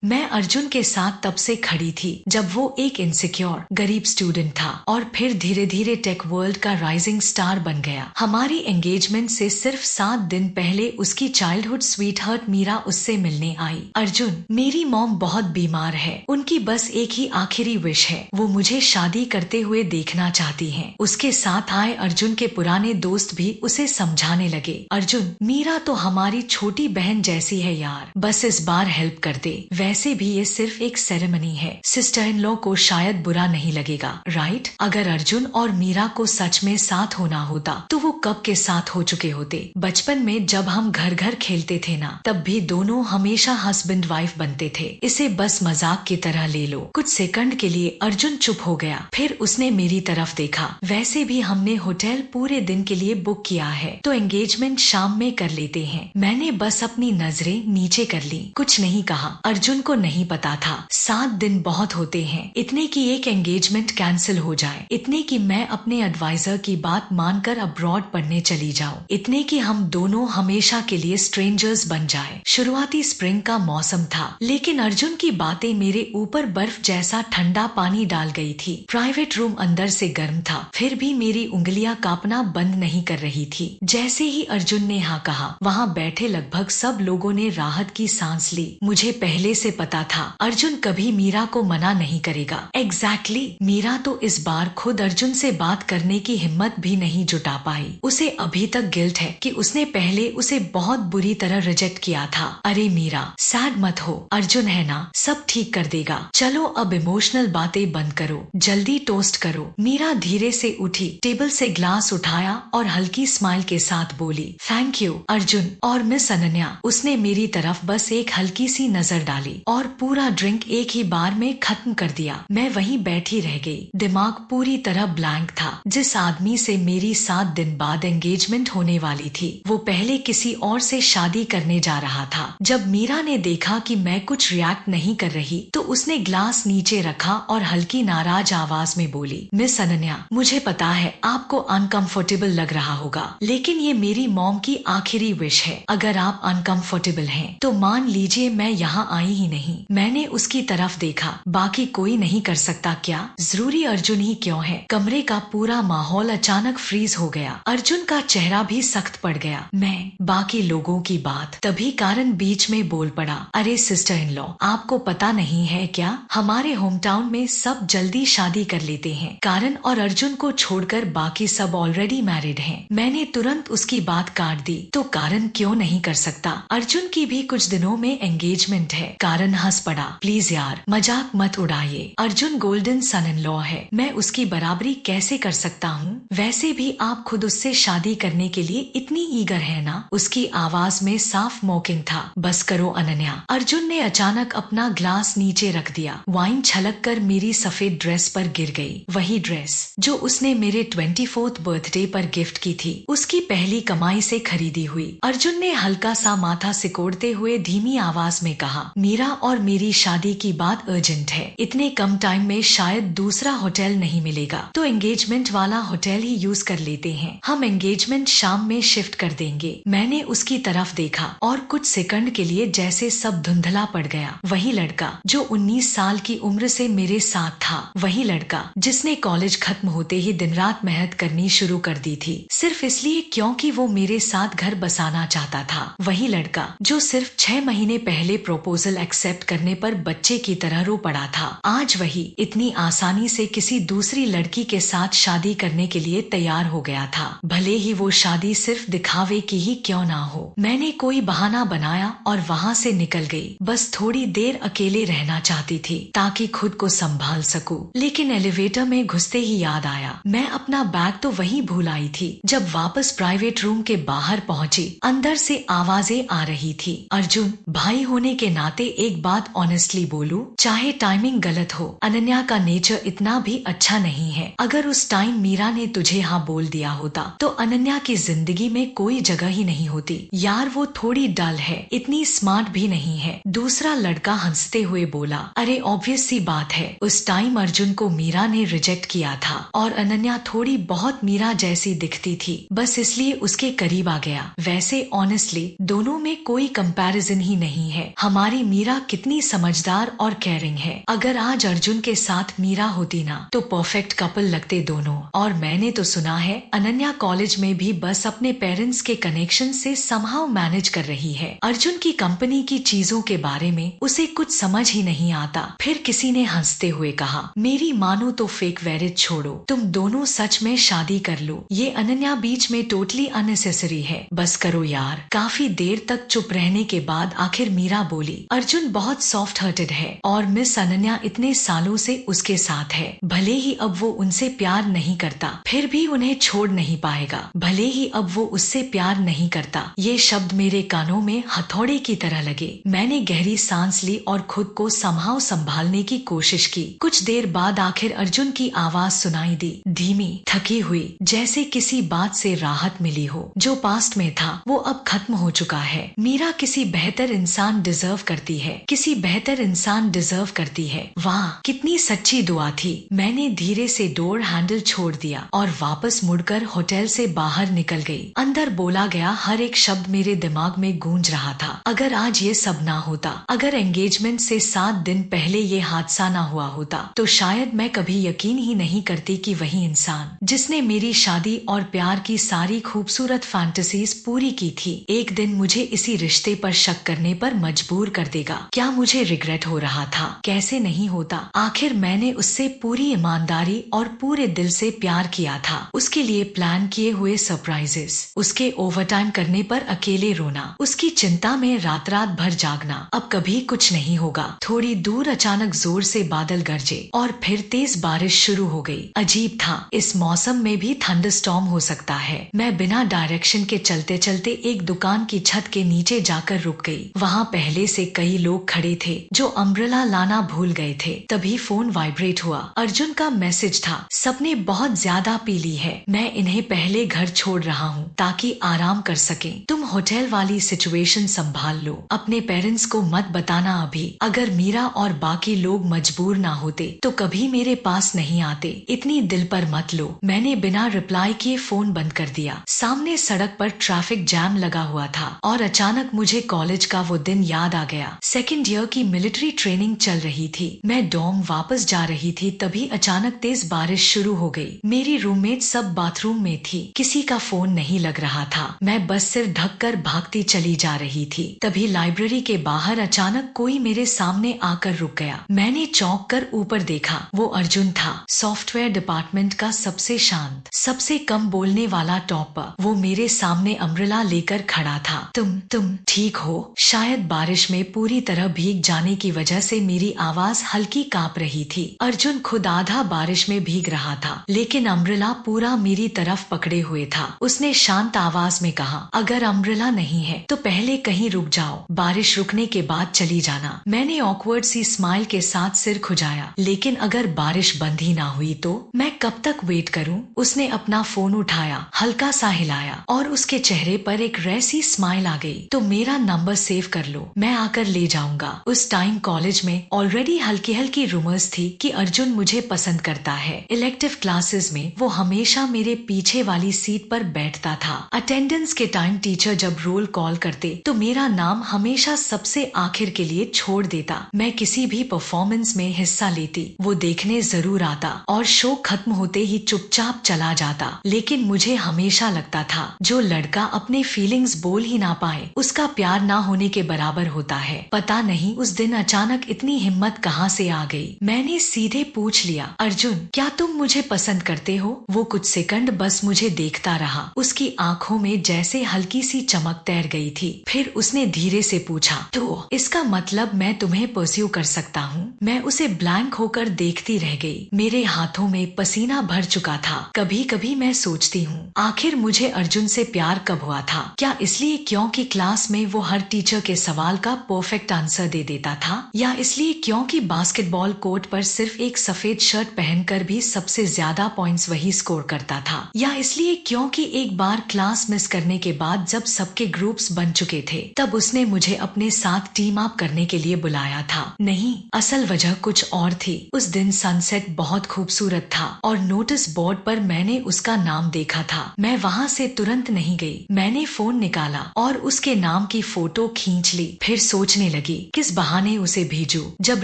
मैं अर्जुन के साथ तब से खड़ी थी जब वो एक इनसिक्योर गरीब स्टूडेंट था और फिर धीरे धीरे टेक वर्ल्ड का राइजिंग स्टार बन गया। हमारी एंगेजमेंट से सिर्फ 7 दिन पहले उसकी चाइल्डहुड स्वीटहार्ट मीरा उससे मिलने आई। अर्जुन, मेरी मॉम बहुत बीमार है, उनकी बस एक ही आखिरी विश है, वो मुझे शादी करते हुए देखना चाहती हैं। उसके साथ आए अर्जुन के पुराने दोस्त भी उसे समझाने लगे, अर्जुन, मीरा तो हमारी छोटी बहन जैसी है यार, बस इस बार हेल्प कर दे। वैसे भी ये सिर्फ एक सेरेमनी है, सिस्टर इन लॉ को शायद बुरा नहीं लगेगा, राइट? अगर अर्जुन और मीरा को सच में साथ होना होता तो वो कब के साथ हो चुके होते। बचपन में जब हम घर घर खेलते थे ना, तब भी दोनों हमेशा हस्बैंड वाइफ बनते थे। इसे बस मजाक की तरह ले लो। कुछ सेकंड के लिए अर्जुन चुप हो गया, फिर उसने मेरी तरफ देखा। वैसे भी हमने होटल पूरे दिन के लिए बुक किया है, तो एंगेजमेंट शाम में कर लेते हैं। मैंने बस अपनी नजरें नीचे कर ली, कुछ नहीं कहा। अर्जुन को नहीं पता था 7 दिन बहुत होते हैं, इतने की एक एंगेजमेंट कैंसिल हो जाए, इतने की मैं अपने एडवाइजर की बात मानकर अब्रॉड पढ़ने चली जाऊं, इतने की हम दोनों हमेशा के लिए स्ट्रेंजर्स बन जाए। शुरुआती स्प्रिंग का मौसम था, लेकिन अर्जुन की बातें मेरे ऊपर बर्फ जैसा ठंडा पानी डाल गई थी। प्राइवेट रूम अंदर से गर्म था, फिर भी मेरी उंगलियां कांपना बंद नहीं कर रही थी। जैसे ही अर्जुन ने हाँ कहा, वहाँ बैठे लगभग सब लोगों ने राहत की सांस ली। मुझे पहले से पता था अर्जुन कभी मीरा को मना नहीं करेगा। एग्जैक्टली, मीरा तो इस बार खुद अर्जुन से बात करने की हिम्मत भी नहीं जुटा पाई। उसे अभी तक गिल्ट है कि उसने पहले उसे बहुत बुरी तरह रिजेक्ट किया था। अरे मीरा, सैड मत हो, अर्जुन है ना, सब ठीक कर देगा। चलो अब इमोशनल बातें बंद करो, जल्दी टोस्ट करो। मीरा धीरे से उठी, टेबल से ग्लास उठाया और हल्की स्माइल के साथ बोली, थैंक यू अर्जुन और मिस अनन्या। उसने मेरी तरफ बस एक हल्की सी नजर डाली और पूरा ड्रिंक एक ही बार में खत्म कर दिया। मैं वहीं बैठी रह गई, दिमाग पूरी तरह ब्लैंक था। जिस आदमी से मेरी 7 दिन बाद एंगेजमेंट होने वाली थी, वो पहले किसी और से शादी करने जा रहा था। जब मीरा ने देखा कि मैं कुछ रिएक्ट नहीं कर रही, तो उसने ग्लास नीचे रखा और हल्की नाराज आवाज में बोली, मिस अनन्या, मुझे पता है आपको अनकंफर्टेबल लग रहा होगा, लेकिन ये मेरी मॉम की आखिरी विश है। अगर आप अनकंफर्टेबल हैं, तो मान लीजिए मैं यहाँ आई ही नहीं। मैंने उसकी तरफ देखा, बाकी कोई नहीं कर सकता क्या? जरूरी अर्जुन ही क्यों है? कमरे का पूरा माहौल अचानक फ्रीज हो गया। अर्जुन का चेहरा भी सख्त पड़ गया। मैं बाकी लोगों की बात, तभी कारण बीच में बोल पड़ा, अरे सिस्टर इन लॉ, आपको पता नहीं है क्या, हमारे होम टाउन में सब जल्दी शादी कर लेते हैं। कारण और अर्जुन को छोड़कर बाकी सब ऑलरेडी मैरिड हैं। मैंने तुरंत उसकी बात काट दी, तो कारण क्यों नहीं कर सकता? अर्जुन की भी कुछ दिनों में एंगेजमेंट है। कारण हंस पड़ा, प्लीज यार मजाक मत उड़ाइए, Arjun golden son in law है, मैं उसकी बराबरी कैसे कर सकता हूँ? वैसे भी आप खुद उससे शादी करने के लिए इतनी ईगर है ना? उसकी आवाज में साफ मॉकिंग था। बस करो अनन्या। अर्जुन ने अचानक अपना ग्लास नीचे रख दिया। वाइन छलक कर मेरी सफेद ड्रेस पर गिर गई, वही ड्रेस जो उसने मेरे 24th बर्थडे पर गिफ्ट की थी, उसकी पहली कमाई से खरीदी हुई। अर्जुन ने हल्का सा माथा सिकोड़ते हुए धीमी आवाज में कहा, मीरा और मेरी शादी की बात अर्जेंट है, इतने कम टाइम में शायद दूसरा होटल नहीं मिलेगा, तो एंगेजमेंट वाला होटल ही यूज कर लेते हैं। हम एंगेजमेंट शाम में शिफ्ट कर देंगे। मैंने उसकी तरफ देखा और कुछ सेकंड के लिए जैसे सब धुंधला पड़ गया। वही लड़का जो 19 साल की उम्र से मेरे साथ था, वही लड़का जिसने कॉलेज खत्म होते ही दिन रात मेहनत करनी शुरू कर दी थी, सिर्फ इसलिए क्योंकि वो मेरे साथ घर बसाना चाहता था। वही लड़का जो सिर्फ 6 महीने पहले प्रपोजल एक्सेप्ट करने पर बच्चे की तरह रो पड़ा था, आज वही इतनी आसानी से किसी दूसरी लड़की के साथ शादी करने के लिए तैयार हो गया था, भले ही वो शादी सिर्फ दिखावे की ही क्यों ना हो। मैंने कोई बहाना बनाया और वहाँ से निकल गई। बस थोड़ी देर अकेले रहना चाहती थी ताकि खुद को संभाल सकूं। लेकिन एलिवेटर में घुसते ही याद आया, मैं अपना बैग तो वहीं भूल आई थी। जब वापस प्राइवेट रूम के बाहर पहुंची, अंदर से आवाजें आ रही थी, अर्जुन, भाई होने के नाते एक बात ऑनेस्टली बोलूं, चाहे टाइमिंग गलत हो, अनन्या का नेचर इतना भी अच्छा नहीं है। अगर उस टाइम मीरा ने तुझे हाँ बोल दिया होता, तो अनन्या की जिंदगी में कोई जगह ही नहीं होती। यार वो थोड़ी डल है, इतनी स्मार्ट भी नहीं है। दूसरा लड़का हंसते हुए बोला, अरे ऑब्वियस सी बात है, उस टाइम अर्जुन को मीरा ने रिजेक्ट किया था और अनन्या थोड़ी बहुत मीरा जैसी दिखती थी, बस इसलिए उसके करीब आ गया। वैसे ऑनेस्टली दोनों में कोई कंपैरिजन ही नहीं है। हमारी मीरा मीरा कितनी समझदार और केयरिंग है। अगर आज अर्जुन के साथ मीरा होती ना तो परफेक्ट कपल लगते दोनों। और मैंने तो सुना है अनन्या कॉलेज में भी बस अपने पेरेंट्स के कनेक्शन से समहाउ मैनेज कर रही है। अर्जुन की कंपनी की चीजों के बारे में उसे कुछ समझ ही नहीं आता। फिर किसी ने हंसते हुए कहा, मेरी मानो तो फेक वेरिज छोड़ो, तुम दोनों सच में शादी कर लो। ये अनन्या बीच में टोटली अननेसेसरी है, बस करो यार। काफी देर तक चुप रहने के बाद आखिर मीरा बोली, अर्जुन बहुत सॉफ्ट हार्टेड है और मिस अनन्या इतने सालों से उसके साथ है। भले ही अब वो उनसे प्यार नहीं करता, फिर भी उन्हें छोड़ नहीं पाएगा। भले ही अब वो उससे प्यार नहीं करता। ये शब्द मेरे कानों में हथौड़े की तरह लगे। मैंने गहरी सांस ली और खुद को समहाउ संभालने की कोशिश की। कुछ देर बाद आखिर अर्जुन की आवाज सुनाई दी, धीमी, थकी हुई, जैसे किसी बात से राहत मिली हो। जो पास्ट में था वो अब खत्म हो चुका है। मीरा किसी बेहतर इंसान डिजर्व करती है, किसी बेहतर इंसान डिजर्व करती है। वाह, कितनी सच्ची दुआ थी। मैंने धीरे से डोर हैंडल छोड़ दिया और वापस मुड़कर होटल से बाहर निकल गई। अंदर बोला गया हर एक शब्द मेरे दिमाग में गूंज रहा था। अगर आज ये सब ना होता, अगर एंगेजमेंट से 7 दिन पहले ये हादसा ना हुआ होता, तो शायद मैं कभी यकीन ही नहीं करती कि वही इंसान जिसने मेरी शादी और प्यार की सारी खूबसूरत फैंटेसीज पूरी की थी, एक दिन मुझे इसी रिश्ते पर शक करने पर मजबूर कर देगा। क्या मुझे रिग्रेट हो रहा था? कैसे नहीं होता। आखिर मैंने उससे पूरी ईमानदारी और पूरे दिल से प्यार किया था। उसके लिए प्लान किए हुए सरप्राइजेस, उसके ओवरटाइम करने पर अकेले रोना, उसकी चिंता में रात रात भर जागना। अब कभी कुछ नहीं होगा। थोड़ी दूर अचानक जोर से बादल गरजे और फिर तेज बारिश शुरू हो गई। अजीब था, इस मौसम में भी थंडरस्टॉर्म हो सकता है। मैं बिना डायरेक्शन के चलते चलते एक दुकान की छत के नीचे जाकर रुक गई। वहाँ पहले से कई लोग खड़े थे जो अम्ब्रेला लाना भूल गए थे। तभी फोन वाइब्रेट हुआ। अर्जुन का मैसेज था, सबने बहुत ज्यादा पी ली है, मैं इन्हें पहले घर छोड़ रहा हूँ ताकि आराम कर सकें। तुम होटल वाली सिचुएशन संभाल लो, अपने पेरेंट्स को मत बताना अभी। अगर मीरा और बाकी लोग मजबूर ना होते तो कभी मेरे पास नहीं आते। इतनी दिल पर मत लो। मैंने बिना रिप्लाई किए फोन बंद कर दिया। सामने सड़क पर ट्रैफिक जैम लगा हुआ था और अचानक मुझे कॉलेज का वो दिन याद आ गया। सेकेंड ईयर की मिलिट्री ट्रेनिंग चल रही थी। मैं डॉर्म वापस जा रही थी, तभी अचानक तेज बारिश शुरू हो गई। मेरी रूममेट सब बाथरूम में थी। किसी का फोन नहीं लग रहा था। मैं बस सिर ढक कर भागती चली जा रही थी। तभी लाइब्रेरी के बाहर अचानक कोई मेरे सामने आकर रुक गया। मैंने चौंक कर ऊपर देखा। वो अर्जुन था, सॉफ्टवेयर डिपार्टमेंट का सबसे शांत, सबसे कम बोलने वाला टॉपर। वो मेरे सामने अम्ब्रेला लेकर खड़ा था। तुम ठीक हो? शायद बारिश में पूरी तरह भीग जाने की वजह से मेरी आवाज हल्की कांप रही थी। अर्जुन खुद आधा बारिश में भीग रहा था, लेकिन अम्ब्रेला पूरा मेरी तरफ पकड़े हुए था। उसने शांत आवाज में कहा, अगर अम्ब्रेला नहीं है तो पहले कहीं रुक जाओ, बारिश रुकने के बाद चली जाना। मैंने ऑकवर्ड सी स्माइल के साथ सिर खुजाया, लेकिन अगर बारिश बंद ही ना हुई तो मैं कब तक वेट करूं? उसने अपना फोन उठाया, हल्का सा हिलाया और उसके चेहरे पर एक रैसी स्माइल आ गई। तो मेरा नंबर सेव कर लो, मैं आकर ले जाऊंगा। उस टाइम कॉलेज में ऑलरेडी हल्की हल्की रूमर्स थी कि अर्जुन मुझे पसंद करता है। इलेक्टिव क्लासेस में वो हमेशा मेरे पीछे वाली सीट पर बैठता था। अटेंडेंस के टाइम टीचर जब रोल कॉल करते तो मेरा नाम हमेशा सबसे आखिर के लिए छोड़ देता। मैं किसी भी परफॉर्मेंस में हिस्सा लेती, वो देखने जरूर आता और शो खत्म होते ही चुपचाप चला जाता। लेकिन मुझे हमेशा लगता था जो लड़का अपने फीलिंग्स बोल ही ना पाए उसका प्यार ना होने के बराबर होता है। पता नहीं उस दिन अचानक इतनी हिम्मत कहाँ से आ गई। मैंने सीधे पूछ लिया, अर्जुन क्या तुम मुझे पसंद करते हो? वो कुछ सेकंड बस मुझे देखता रहा। उसकी आंखों में जैसे हल्की सी चमक तैर गई थी। फिर उसने धीरे से पूछा, तो इसका मतलब मैं तुम्हें परस्यू कर सकता हूँ? मैं उसे ब्लैंक होकर देखती रह गई। मेरे हाथों में पसीना भर चुका था। कभी कभी मैं सोचती हूँ आखिर मुझे अर्जुन से प्यार कब हुआ था? क्या इसलिए क्योंकि क्लास में वो हर टीचर के सवाल का परफेक्ट आंसर दे देता था, या इसलिए क्योंकि बास्केटबॉल कोर्ट पर सिर्फ एक सफेद शर्ट पहनकर भी सबसे ज्यादा पॉइंट्स वही स्कोर करता था, या इसलिए क्योंकि एक बार क्लास मिस करने के बाद जब सबके ग्रुप्स बन चुके थे तब उसने मुझे अपने साथ टीम अप करने के लिए बुलाया था? नहीं, असल वजह कुछ और थी। उस दिन सनसेट बहुत खूबसूरत था और नोटिस बोर्ड पर मैंने उसका नाम देखा था। मैं वहाँ से तुरंत नहीं गई। मैंने फोन निकाला और उसके नाम की फोटो खींच ली। फिर सोचने लगी लगी किस बहाने उसे भेजूं। जब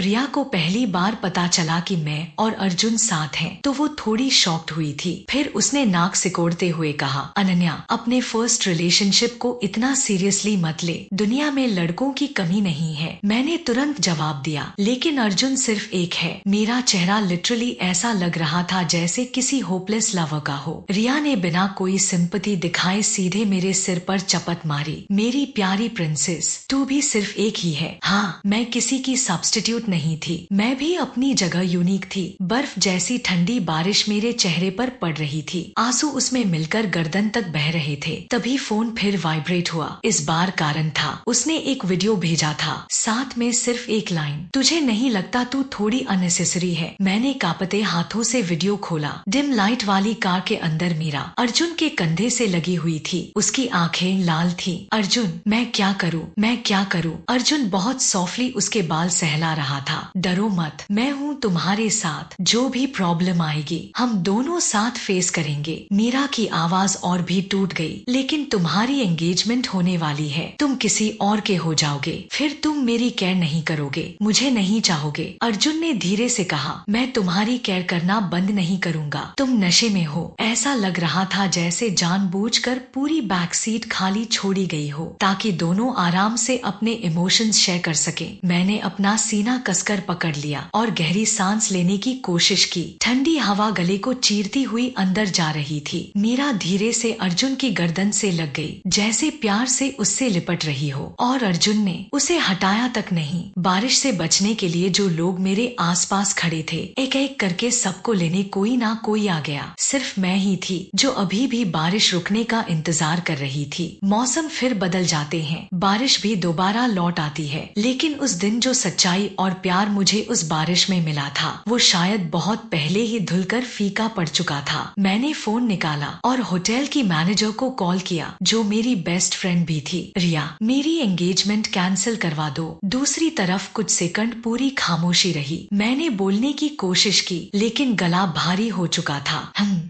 रिया को पहली बार पता चला कि मैं और अर्जुन साथ हैं, तो वो थोड़ी शॉक्ड हुई थी। फिर उसने नाक सिकोड़ते हुए कहा, अनन्या, अपने फर्स्ट रिलेशनशिप को इतना सीरियसली मत ले। दुनिया में लड़कों की कमी नहीं है। मैंने तुरंत जवाब दिया, लेकिन अर्जुन सिर्फ एक है। मेरा चेहरा लिटरली ऐसा लग रहा था जैसे किसी होपलेस लवर का हो। रिया ने बिना कोई सिंपैथी दिखाए सीधे मेरे सिर पर चपत मारी। मेरी प्यारी प्रिंसेस, तू भी सिर्फ एक ही है। हाँ, मैं किसी की सब्स्टिट्यूट नहीं थी। मैं भी अपनी जगह यूनिक थी। बर्फ जैसी ठंडी बारिश मेरे चेहरे पर पड़ रही थी। आंसू उसमें मिलकर गर्दन तक बह रहे थे। तभी फोन फिर वाइब्रेट हुआ। इस बार कारण था। उसने एक वीडियो भेजा था, साथ में सिर्फ एक लाइन, तुझे नहीं लगता तू थोड़ी अननेसेसरी है। मैंने कांपते हाथों से वीडियो खोला। डिम लाइट वाली कार के अंदर मीरा अर्जुन के कंधे से लगी हुई थी। उसकी आंखें लाल थी। अर्जुन, मैं क्या करूं, मैं क्या करूं? अर्जुन बहुत सॉफ्टली उसके बाल सहला रहा था। डरो मत, मैं हूं तुम्हारे साथ। जो भी प्रॉब्लम आएगी हम दोनों साथ फेस करेंगे। मीरा की आवाज और भी टूट गई। लेकिन तुम्हारी एंगेजमेंट होने वाली है, तुम किसी और के हो जाओगे, फिर तुम मेरी केयर नहीं करोगे, मुझे नहीं चाहोगे। अर्जुन ने धीरे से कहा, मैं तुम्हारी केयर करना बंद नहीं करूंगा। तुम नशे में हो। ऐसा लग रहा था जैसे जानबूझकर पूरी बैक सीट खाली छोड़ी गई हो, ताकि दोनों आराम से अपने इमोशंस शेयर कर सकें। मैंने अपना सीना कसकर पकड़ लिया और गहरी सांस लेने की कोशिश की। ठंडी हवा गले को चीरती हुई अंदर जा रही थी। मीरा धीरे से अर्जुन की गर्दन से लग गई, जैसे प्यार से उससे लिपट रही हो। और अर्जुन ने उसे हटाया तक नहीं। बारिश से बचने के लिए जो लोग मेरे आसपास खड़े थे, एक एक करके सबको लेने कोई ना कोई आ गया। सिर्फ मैं ही थी जो अभी भी बारिश रुकने का इंतजार कर रही थी। मौसम फिर बदल जाते हैं, बारिश भी दोबारा लौट आती है, लेकिन उस दिन जो सच्चाई और प्यार मुझे उस बारिश में मिला था, वो शायद बहुत पहले ही धुलकर फीका पड़ चुका था। मैंने फोन निकाला और होटल की मैनेजर को कॉल किया, जो मेरी बेस्ट फ्रेंड भी थी। रिया, मेरी एंगेजमेंट कैंसिल करवा दो। दूसरी तरफ कुछ सेकंड पूरी खामोशी रही। मैंने बोलने की कोशिश की, लेकिन गला भारी हो चुका था।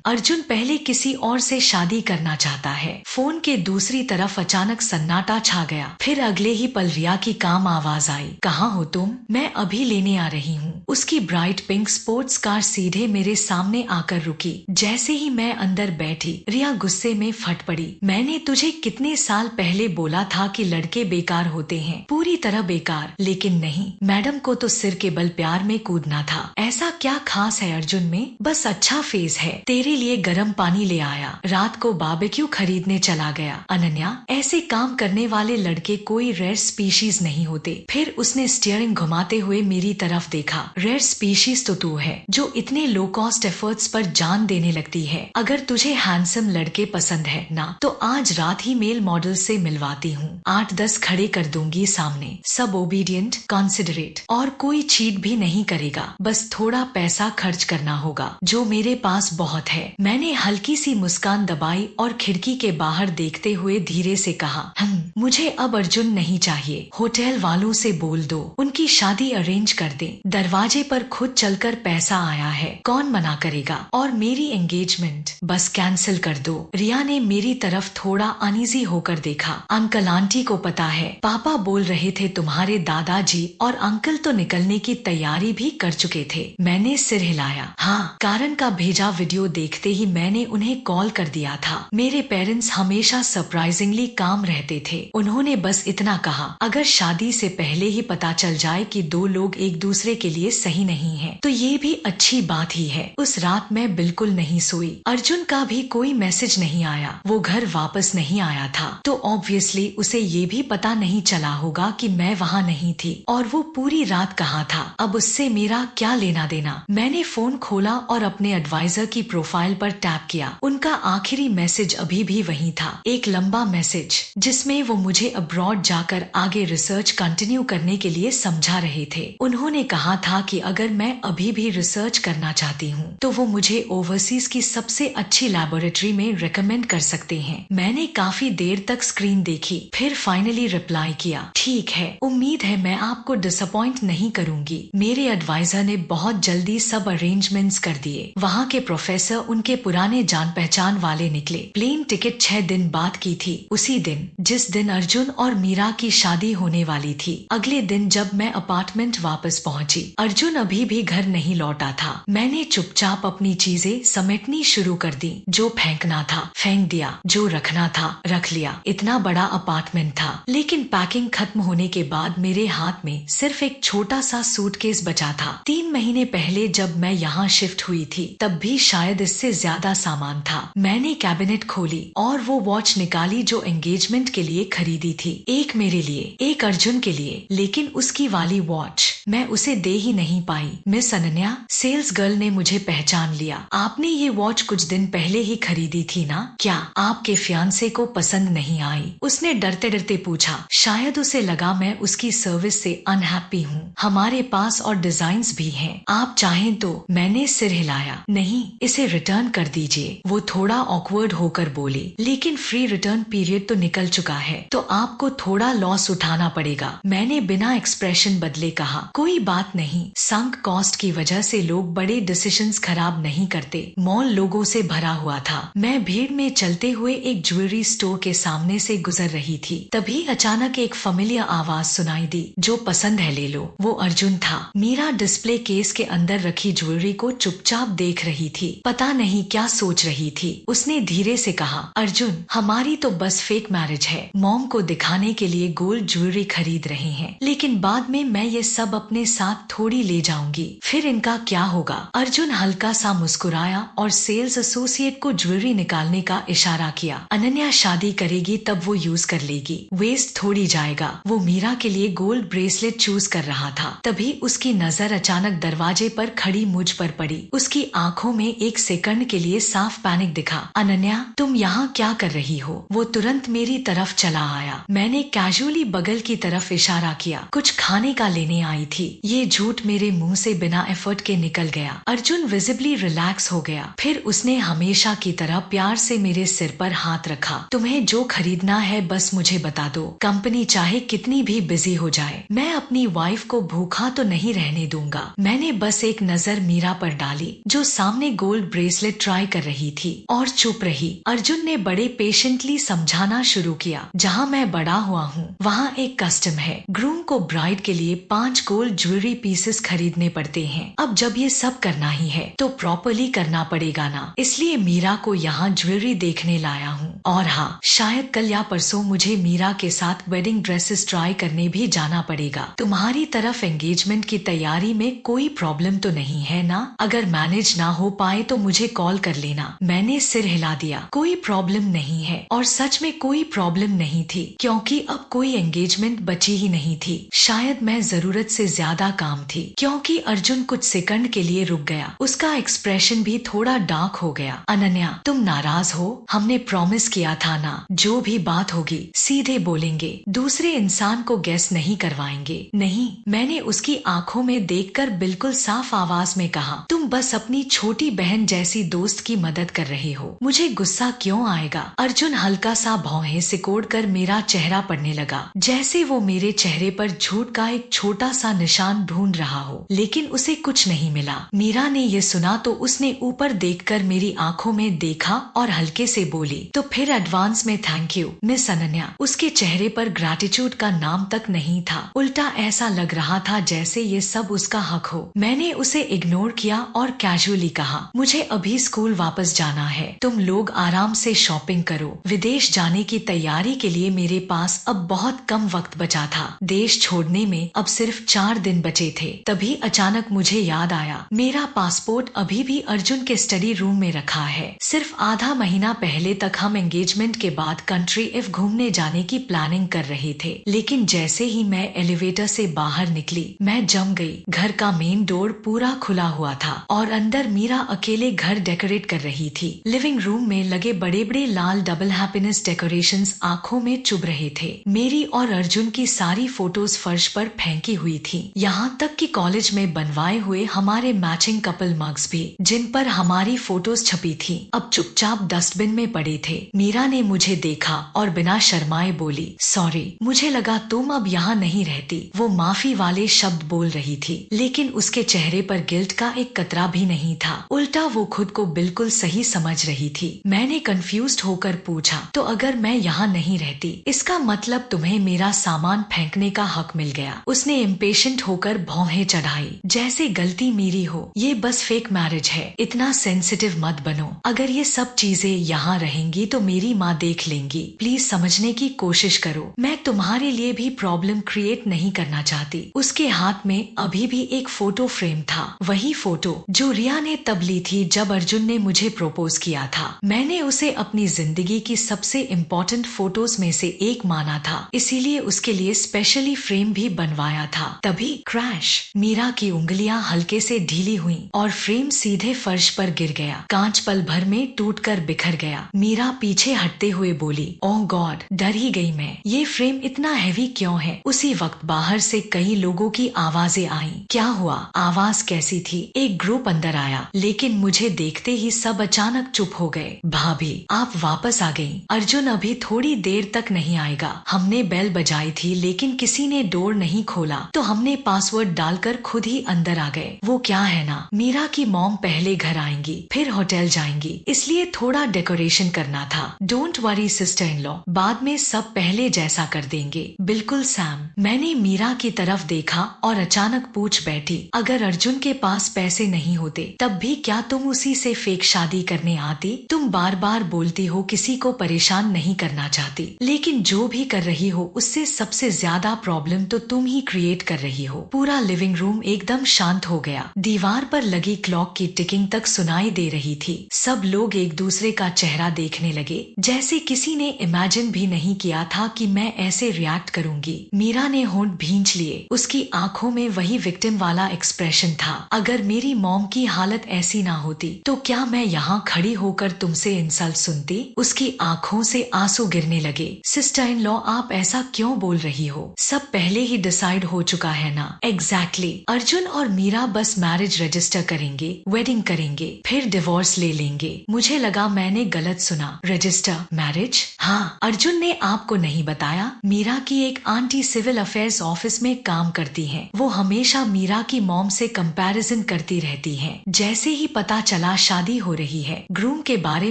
अर्जुन पहले किसी और से शादी करना चाहता है। फोन के दूसरी तरफ अचानक सन्नाटा छा गया। फिर अगले ही पल रिया की काम आवाज आई, कहाँ हो तुम? मैं अभी लेने आ रही हूँ। उसकी ब्राइट पिंक स्पोर्ट्स कार सीधे मेरे सामने आकर रुकी। जैसे ही मैं अंदर बैठी, रिया गुस्से में फट पड़ी। मैंने तुझे कितने साल पहले बोला था कि लड़के बेकार होते हैं, पूरी तरह बेकार। लेकिन नहीं, मैडम को तो सिर के बल प्यार में कूदना था। ऐसा क्या खास है अर्जुन में? बस अच्छा फेस है। तेरे लिए गर्म पानी ले आया, रात को बारबेक्यू खरीदने चला गया। अनन्या, ऐसे काम करने वाले लड़के कोई रेयर स्पीशीज नहीं होते। फिर उसने स्टीयरिंग घुमाते हुए मेरी तरफ देखा। रेयर स्पीशीज तो तू है, जो इतने लो कॉस्ट एफर्ट्स पर जान देने लगती है। अगर तुझे हैंडसम लड़के पसंद है ना, तो आज रात ही मेल मॉडल से मिलवाती हूँ। 8-10 खड़े कर दूंगी सामने, सब ओबीडियंट, कॉन्सिडरेट, और कोई चीट भी नहीं करेगा। बस थोड़ा पैसा खर्च करना होगा, जो मेरे पास बहुत है। मैंने हल्की सी मुस्कान दबाई और खिड़की के बाहर देखते हुए धीरे से कहा, मुझे अब अर्जुन नहीं चाहिए। होटल वालों से बोल दो, उनकी शादी अरेंज कर दे। दरवाजे पर खुद चलकर पैसा आया है, कौन मना करेगा? और मेरी एंगेजमेंट बस कैंसिल कर दो। रिया ने मेरी तरफ थोड़ा अनईजी होकर देखा। अंकल आंटी को पता है, पापा बोल रहे थे तुम्हारे दादाजी और अंकल तो निकलने की तैयारी भी कर चुके थे। मैंने सिर हिलाया। हाँ, कारण का भेजा वीडियो देखते ही मैंने उन्हें कॉल कर दिया था। मेरे पेरेंट्स हमेशा सरप्राइजिंगली काम रहते थे। उन्होंने बस इतना कहा, अगर शादी से पहले ही पता चल जाए कि दो लोग एक दूसरे के लिए सही नहीं हैं, तो ये भी अच्छी बात ही है। उस रात मैं बिल्कुल नहीं सोई। अर्जुन का भी कोई मैसेज नहीं आया। वो घर वापस नहीं आया था, तो ऑब्वियसली उसे ये भी पता नहीं चला होगा कि मैं वहाँ नहीं थी और वो पूरी रात कहाँ था। अब उससे मेरा क्या लेना देना? मैंने फोन खोला और अपने एडवाइजर की प्रोफाइल पर टैप किया। उनका आखिरी मैसेज अभी भी वही था, एक लंबा मैसेज जिसमें वो मुझे अब्रॉड जाकर आगे रिसर्च कंटिन्यू करने के लिए समझा रहे थे। उन्होंने कहा था कि अगर मैं अभी भी रिसर्च करना चाहती हूँ, तो वो मुझे ओवरसीज की सबसे अच्छी लैबोरेटरी में रेकमेंड कर सकते हैं। मैंने काफी देर तक स्क्रीन देखी, फिर फाइनली रिप्लाई किया, ठीक है, उम्मीद है मैं आपको डिसअपॉइंट नहीं करूंगी। मेरे एडवाइजर ने बहुत जल्दी सब अरेंजमेंट्स कर दिए। वहाँ के प्रोफेसर उनके पुराने जान पहचान वाले निकले। प्लेन टिकट 6 दिन बाद की थी, उसी दिन जिस दिन दिन अर्जुन और मीरा की शादी होने वाली थी। अगले दिन जब मैं अपार्टमेंट वापस पहुंची, अर्जुन अभी भी घर नहीं लौटा था। मैंने चुपचाप अपनी चीजें समेटनी शुरू कर दी। जो फेंकना था फेंक दिया, जो रखना था रख लिया। इतना बड़ा अपार्टमेंट था, लेकिन पैकिंग खत्म होने के बाद मेरे हाथ में सिर्फ एक छोटा सा सूटकेस बचा था। 3 महीने पहले जब मैं यहाँ शिफ्ट हुई थी, तब भी शायद इससे ज्यादा सामान था। मैंने कैबिनेट खोली और वो वॉच निकाली जो एंगेजमेंट के लिए खरीदी थी। एक मेरे लिए, एक अर्जुन के लिए, लेकिन उसकी वाली वॉच मैं उसे दे ही नहीं पाई। मिस अनन्या, सेल्स गर्ल ने मुझे पहचान लिया। आपने ये वॉच कुछ दिन पहले ही खरीदी थी ना? क्या आपके फियांसे को पसंद नहीं आई? उसने डरते डरते पूछा। शायद उसे लगा मैं उसकी सर्विस से अनहैप्पी हूँ। हमारे पास और डिजाइन्स भी हैं, आप चाहें तो। मैंने सिर हिलाया। नहीं, इसे रिटर्न कर दीजिए। वो थोड़ा ऑकवर्ड होकर बोली, लेकिन फ्री रिटर्न पीरियड तो निकल चुका है, तो आपको थोड़ा लॉस उठाना पड़ेगा। मैंने बिना एक्सप्रेशन बदले कहा, कोई बात नहीं। संक कॉस्ट की वजह से लोग बड़े डिसीजंस खराब नहीं करते। मॉल लोगों से भरा हुआ था। मैं भीड़ में चलते हुए एक ज्वेलरी स्टोर के सामने से गुजर रही थी। तभी अचानक एक फैमिलियर आवाज सुनाई दी, जो पसंद है ले लो। वो अर्जुन था। मीरा डिस्प्ले केस के अंदर रखी ज्वेलरी को चुपचाप देख रही थी। पता नहीं क्या सोच रही थी। उसने धीरे से कहा, अर्जुन, हमारी तो बस फेक मैरिज है। मॉम को दिखाने के लिए गोल्ड ज्वेलरी खरीद रहे हैं, लेकिन बाद में मैं ये सब अपने साथ थोड़ी ले जाऊंगी। फिर इनका क्या होगा? अर्जुन हल्का सा मुस्कुराया और सेल्स एसोसिएट को ज्वेलरी निकालने का इशारा किया। अनन्या शादी करेगी तब वो यूज कर लेगी, वेस्ट थोड़ी जाएगा। वो मीरा के लिए गोल्ड ब्रेसलेट चूज कर रहा था। तभी उसकी नजर अचानक दरवाजे पर खड़ी मुझ पर पड़ी। उसकी आंखों में एक सेकंड के लिए साफ पैनिक दिखा। अनन्या, तुम यहाँ क्या कर रही हो? वो तुरंत मेरी तरफ चला आया। मैंने कैजुअली बगल की तरफ इशारा किया। कुछ खाने का लेने आई थी। ये झूठ मेरे मुंह से बिना एफर्ट के निकल गया। अर्जुन विजिबली रिलैक्स हो गया। फिर उसने हमेशा की तरह प्यार से मेरे सिर पर हाथ रखा। तुम्हें जो खरीदना है बस मुझे बता दो। कंपनी चाहे कितनी भी बिजी हो जाए, मैं अपनी वाइफ को भूखा तो नहीं रहने दूंगा। मैंने बस एक नजर मीरा पर डाली, जो सामने गोल्ड ब्रेसलेट ट्राई कर रही थी, और चुप रही। अर्जुन ने बड़े पेशेंटली समझाना शुरू किया, जहाँ मैं बड़ा हुआ हूँ वहाँ एक कस्टम है। ग्रूम को ब्राइड के लिए 5 गोल्ड ज्वेलरी पीसेस खरीदने पड़ते हैं। अब जब ये सब करना ही है तो प्रॉपरली करना पड़ेगा ना। इसलिए मीरा को यहाँ ज्वेलरी देखने लाया हूँ। और हाँ, शायद कल या परसों मुझे मीरा के साथ वेडिंग ड्रेसेस ट्राई करने भी जाना पड़ेगा। तुम्हारी तरफ एंगेजमेंट की तैयारी में कोई प्रॉब्लम तो नहीं है ना? अगर मैनेज ना हो पाए तो मुझे कॉल कर लेना। मैंने सिर हिला दिया। कोई प्रॉब्लम नहीं है। और सच में कोई प्रॉब्लम नहीं थी, क्योंकि अब कोई एंगेजमेंट बची ही नहीं थी। शायद मैं जरूरत से ज्यादा काम थी। क्योंकि अर्जुन कुछ सेकंड के लिए रुक गया। उसका एक्सप्रेशन भी थोड़ा डार्क हो गया। अनन्या, तुम नाराज हो? हमने प्रॉमिस किया था ना, जो भी बात होगी सीधे बोलेंगे, दूसरे इंसान को गेस नहीं करवाएंगे। नहीं, मैंने उसकी आंखों में देखकर बिल्कुल साफ आवाज में कहा, तुम बस अपनी छोटी बहन जैसी दोस्त की मदद कर रहे हो। मुझे गुस्सा क्यों आएगा? अर्जुन हल्का सा भौहें सिकोड़ कर मेरा चेहरा पढ़ने लगा, जैसे वो मेरे चेहरे पर झूठ का एक छोटा सा निशान ढूंढ रहा हो। लेकिन उसे कुछ नहीं मिला। मीरा ने ये सुना तो उसने ऊपर देखकर मेरी आंखों में देखा और हल्के से बोली, तो फिर एडवांस में थैंक यू मिस अनन्या। उसके चेहरे पर ग्रैटिट्यूड का नाम तक नहीं था। उल्टा ऐसा लग रहा था जैसे ये सब उसका हक हो। मैंने उसे इग्नोर किया और कैजुअली कहा, मुझे अभी स्कूल वापस जाना है। तुम लोग आराम से शॉपिंग करो। विदेश जाने की तैयारी के लिए मेरे पास अब बहुत कम वक्त बचा था। देश छोड़ने में अब सिर्फ 4 दिन बचे थे। तभी अचानक मुझे याद आया, मेरा पासपोर्ट अभी भी अर्जुन के स्टडी रूम में रखा है। सिर्फ आधा महीना पहले तक हम एंगेजमेंट के बाद कंट्री इफ घूमने जाने की प्लानिंग कर रहे थे। लेकिन जैसे ही मैं एलिवेटर से बाहर निकली, मैं जम गई। घर का मेन डोर पूरा खुला हुआ था और अंदर मीरा अकेले घर डेकोरेट कर रही थी। लिविंग रूम में लगे बड़े बड़े लाल डबल हैप्पीनेस डेकोरेशंस आंखों में चुभ रहे थे। मेरी और अर्जुन की सारी फोटोज फर्श पर फेंकी हुई थी। यहाँ तक कि कॉलेज में बनवाए हुए हमारे मैचिंग कपल मग्स भी, जिन पर हमारी फोटोज छपी थी, अब चुपचाप डस्टबिन में पड़े थे। मीरा ने मुझे देखा और बिना शर्माए बोली, सॉरी, मुझे लगा तुम अब यहाँ नहीं रहती। वो माफी वाले शब्द बोल रही थी, लेकिन उसके चेहरे पर गिल्ट का एक कतरा भी नहीं था। उल्टा वो खुद को बिल्कुल सही समझ रही थी। मैंने कंफ्यूज्ड होकर पूछा, तो अगर मैं यहाँ नहीं रहती कहती, इसका मतलब तुम्हें मेरा सामान फेंकने का हक मिल गया। उसने इम्पेशेंट होकर भौहें चढ़ाई, जैसे गलती मेरी हो, ये बस फेक मैरिज है, इतना सेंसिटिव मत बनो। अगर ये सब चीजें यहाँ रहेंगी तो मेरी माँ देख लेंगी। प्लीज समझने की कोशिश करो, मैं तुम्हारे लिए भी प्रॉब्लम क्रिएट नहीं करना चाहती। उसके हाथ में अभी भी एक फोटो फ्रेम था, वही फोटो जो रिया ने तब ली थी जब अर्जुन ने मुझे प्रपोज किया था। मैंने उसे अपनी जिंदगी की सबसे इम्पोर्टेंट फोटोज में से एक माना था, इसीलिए उसके लिए स्पेशली फ्रेम भी बनवाया था। तभी क्रैश, मीरा की उंगलियां हल्के से ढीली हुई और फ्रेम सीधे फर्श पर गिर गया। कांच पल भर में टूटकर बिखर गया। मीरा पीछे हटते हुए बोली, ओह गॉड, डर ही गई मैं, ये फ्रेम इतना हैवी क्यों है? उसी वक्त बाहर से कई लोगों की आवाजें आईं। क्या हुआ? आवाज कैसी थी? एक ग्रुप अंदर आया, लेकिन मुझे देखते ही सब अचानक चुप हो गए। भाभी, आप वापस आ गईं। अर्जुन अभी थोड़ी देर तक नहीं आएगा। हमने बेल बजाई थी लेकिन किसी ने डोर नहीं खोला, तो हमने पासवर्ड डालकर खुद ही अंदर आ गए। वो क्या है ना, मीरा की मॉम पहले घर आएंगी फिर होटल जाएंगी, इसलिए थोड़ा डेकोरेशन करना था। Don't worry sister in law, बाद में सब पहले जैसा कर देंगे। बिल्कुल सैम। मैंने मीरा की तरफ देखा और अचानक पूछ बैठी, अगर अर्जुन के पास पैसे नहीं होते तब भी क्या तुम उसी से फेक शादी करने आती? तुम बार बार बोलती हो किसी को परेशान नहीं करना चाहती, लेकिन जो भी कर रही हो उससे सबसे ज्यादा प्रॉब्लम तो तुम ही क्रिएट कर रही हो। पूरा लिविंग रूम एकदम शांत हो गया। दीवार पर लगी क्लॉक की टिकिंग तक सुनाई दे रही थी। सब लोग एक दूसरे का चेहरा देखने लगे, जैसे किसी ने इमेजिन भी नहीं किया था कि मैं ऐसे रिएक्ट करूंगी। मीरा ने होंठ भींच लिए, उसकी आंखों में वही विक्टिम वाला एक्सप्रेशन था। अगर मेरी मॉम की हालत ऐसी ना होती तो क्या मैं यहाँ खड़ी होकर तुमसे इंसल्ट सुनती? उसकी आंखों से आंसू गिरने लगे। सिस्टर इन लॉ, आप ऐसा क्यों बोल रही हो? सब पहले ही डिसाइड हो चुका है ना। एग्जैक्टली। अर्जुन और मीरा बस मैरिज रजिस्टर करेंगे, वेडिंग करेंगे, फिर डिवोर्स ले लेंगे। मुझे लगा मैंने गलत सुना। Register marriage? हाँ, अर्जुन ने आपको नहीं बताया? मीरा की एक आंटी सिविल अफेयर्स ऑफिस में काम करती हैं। वो हमेशा मीरा की मॉम से कंपैरिजन करती रहती हैं। जैसे ही पता चला शादी हो रही है, ग्रूम के बारे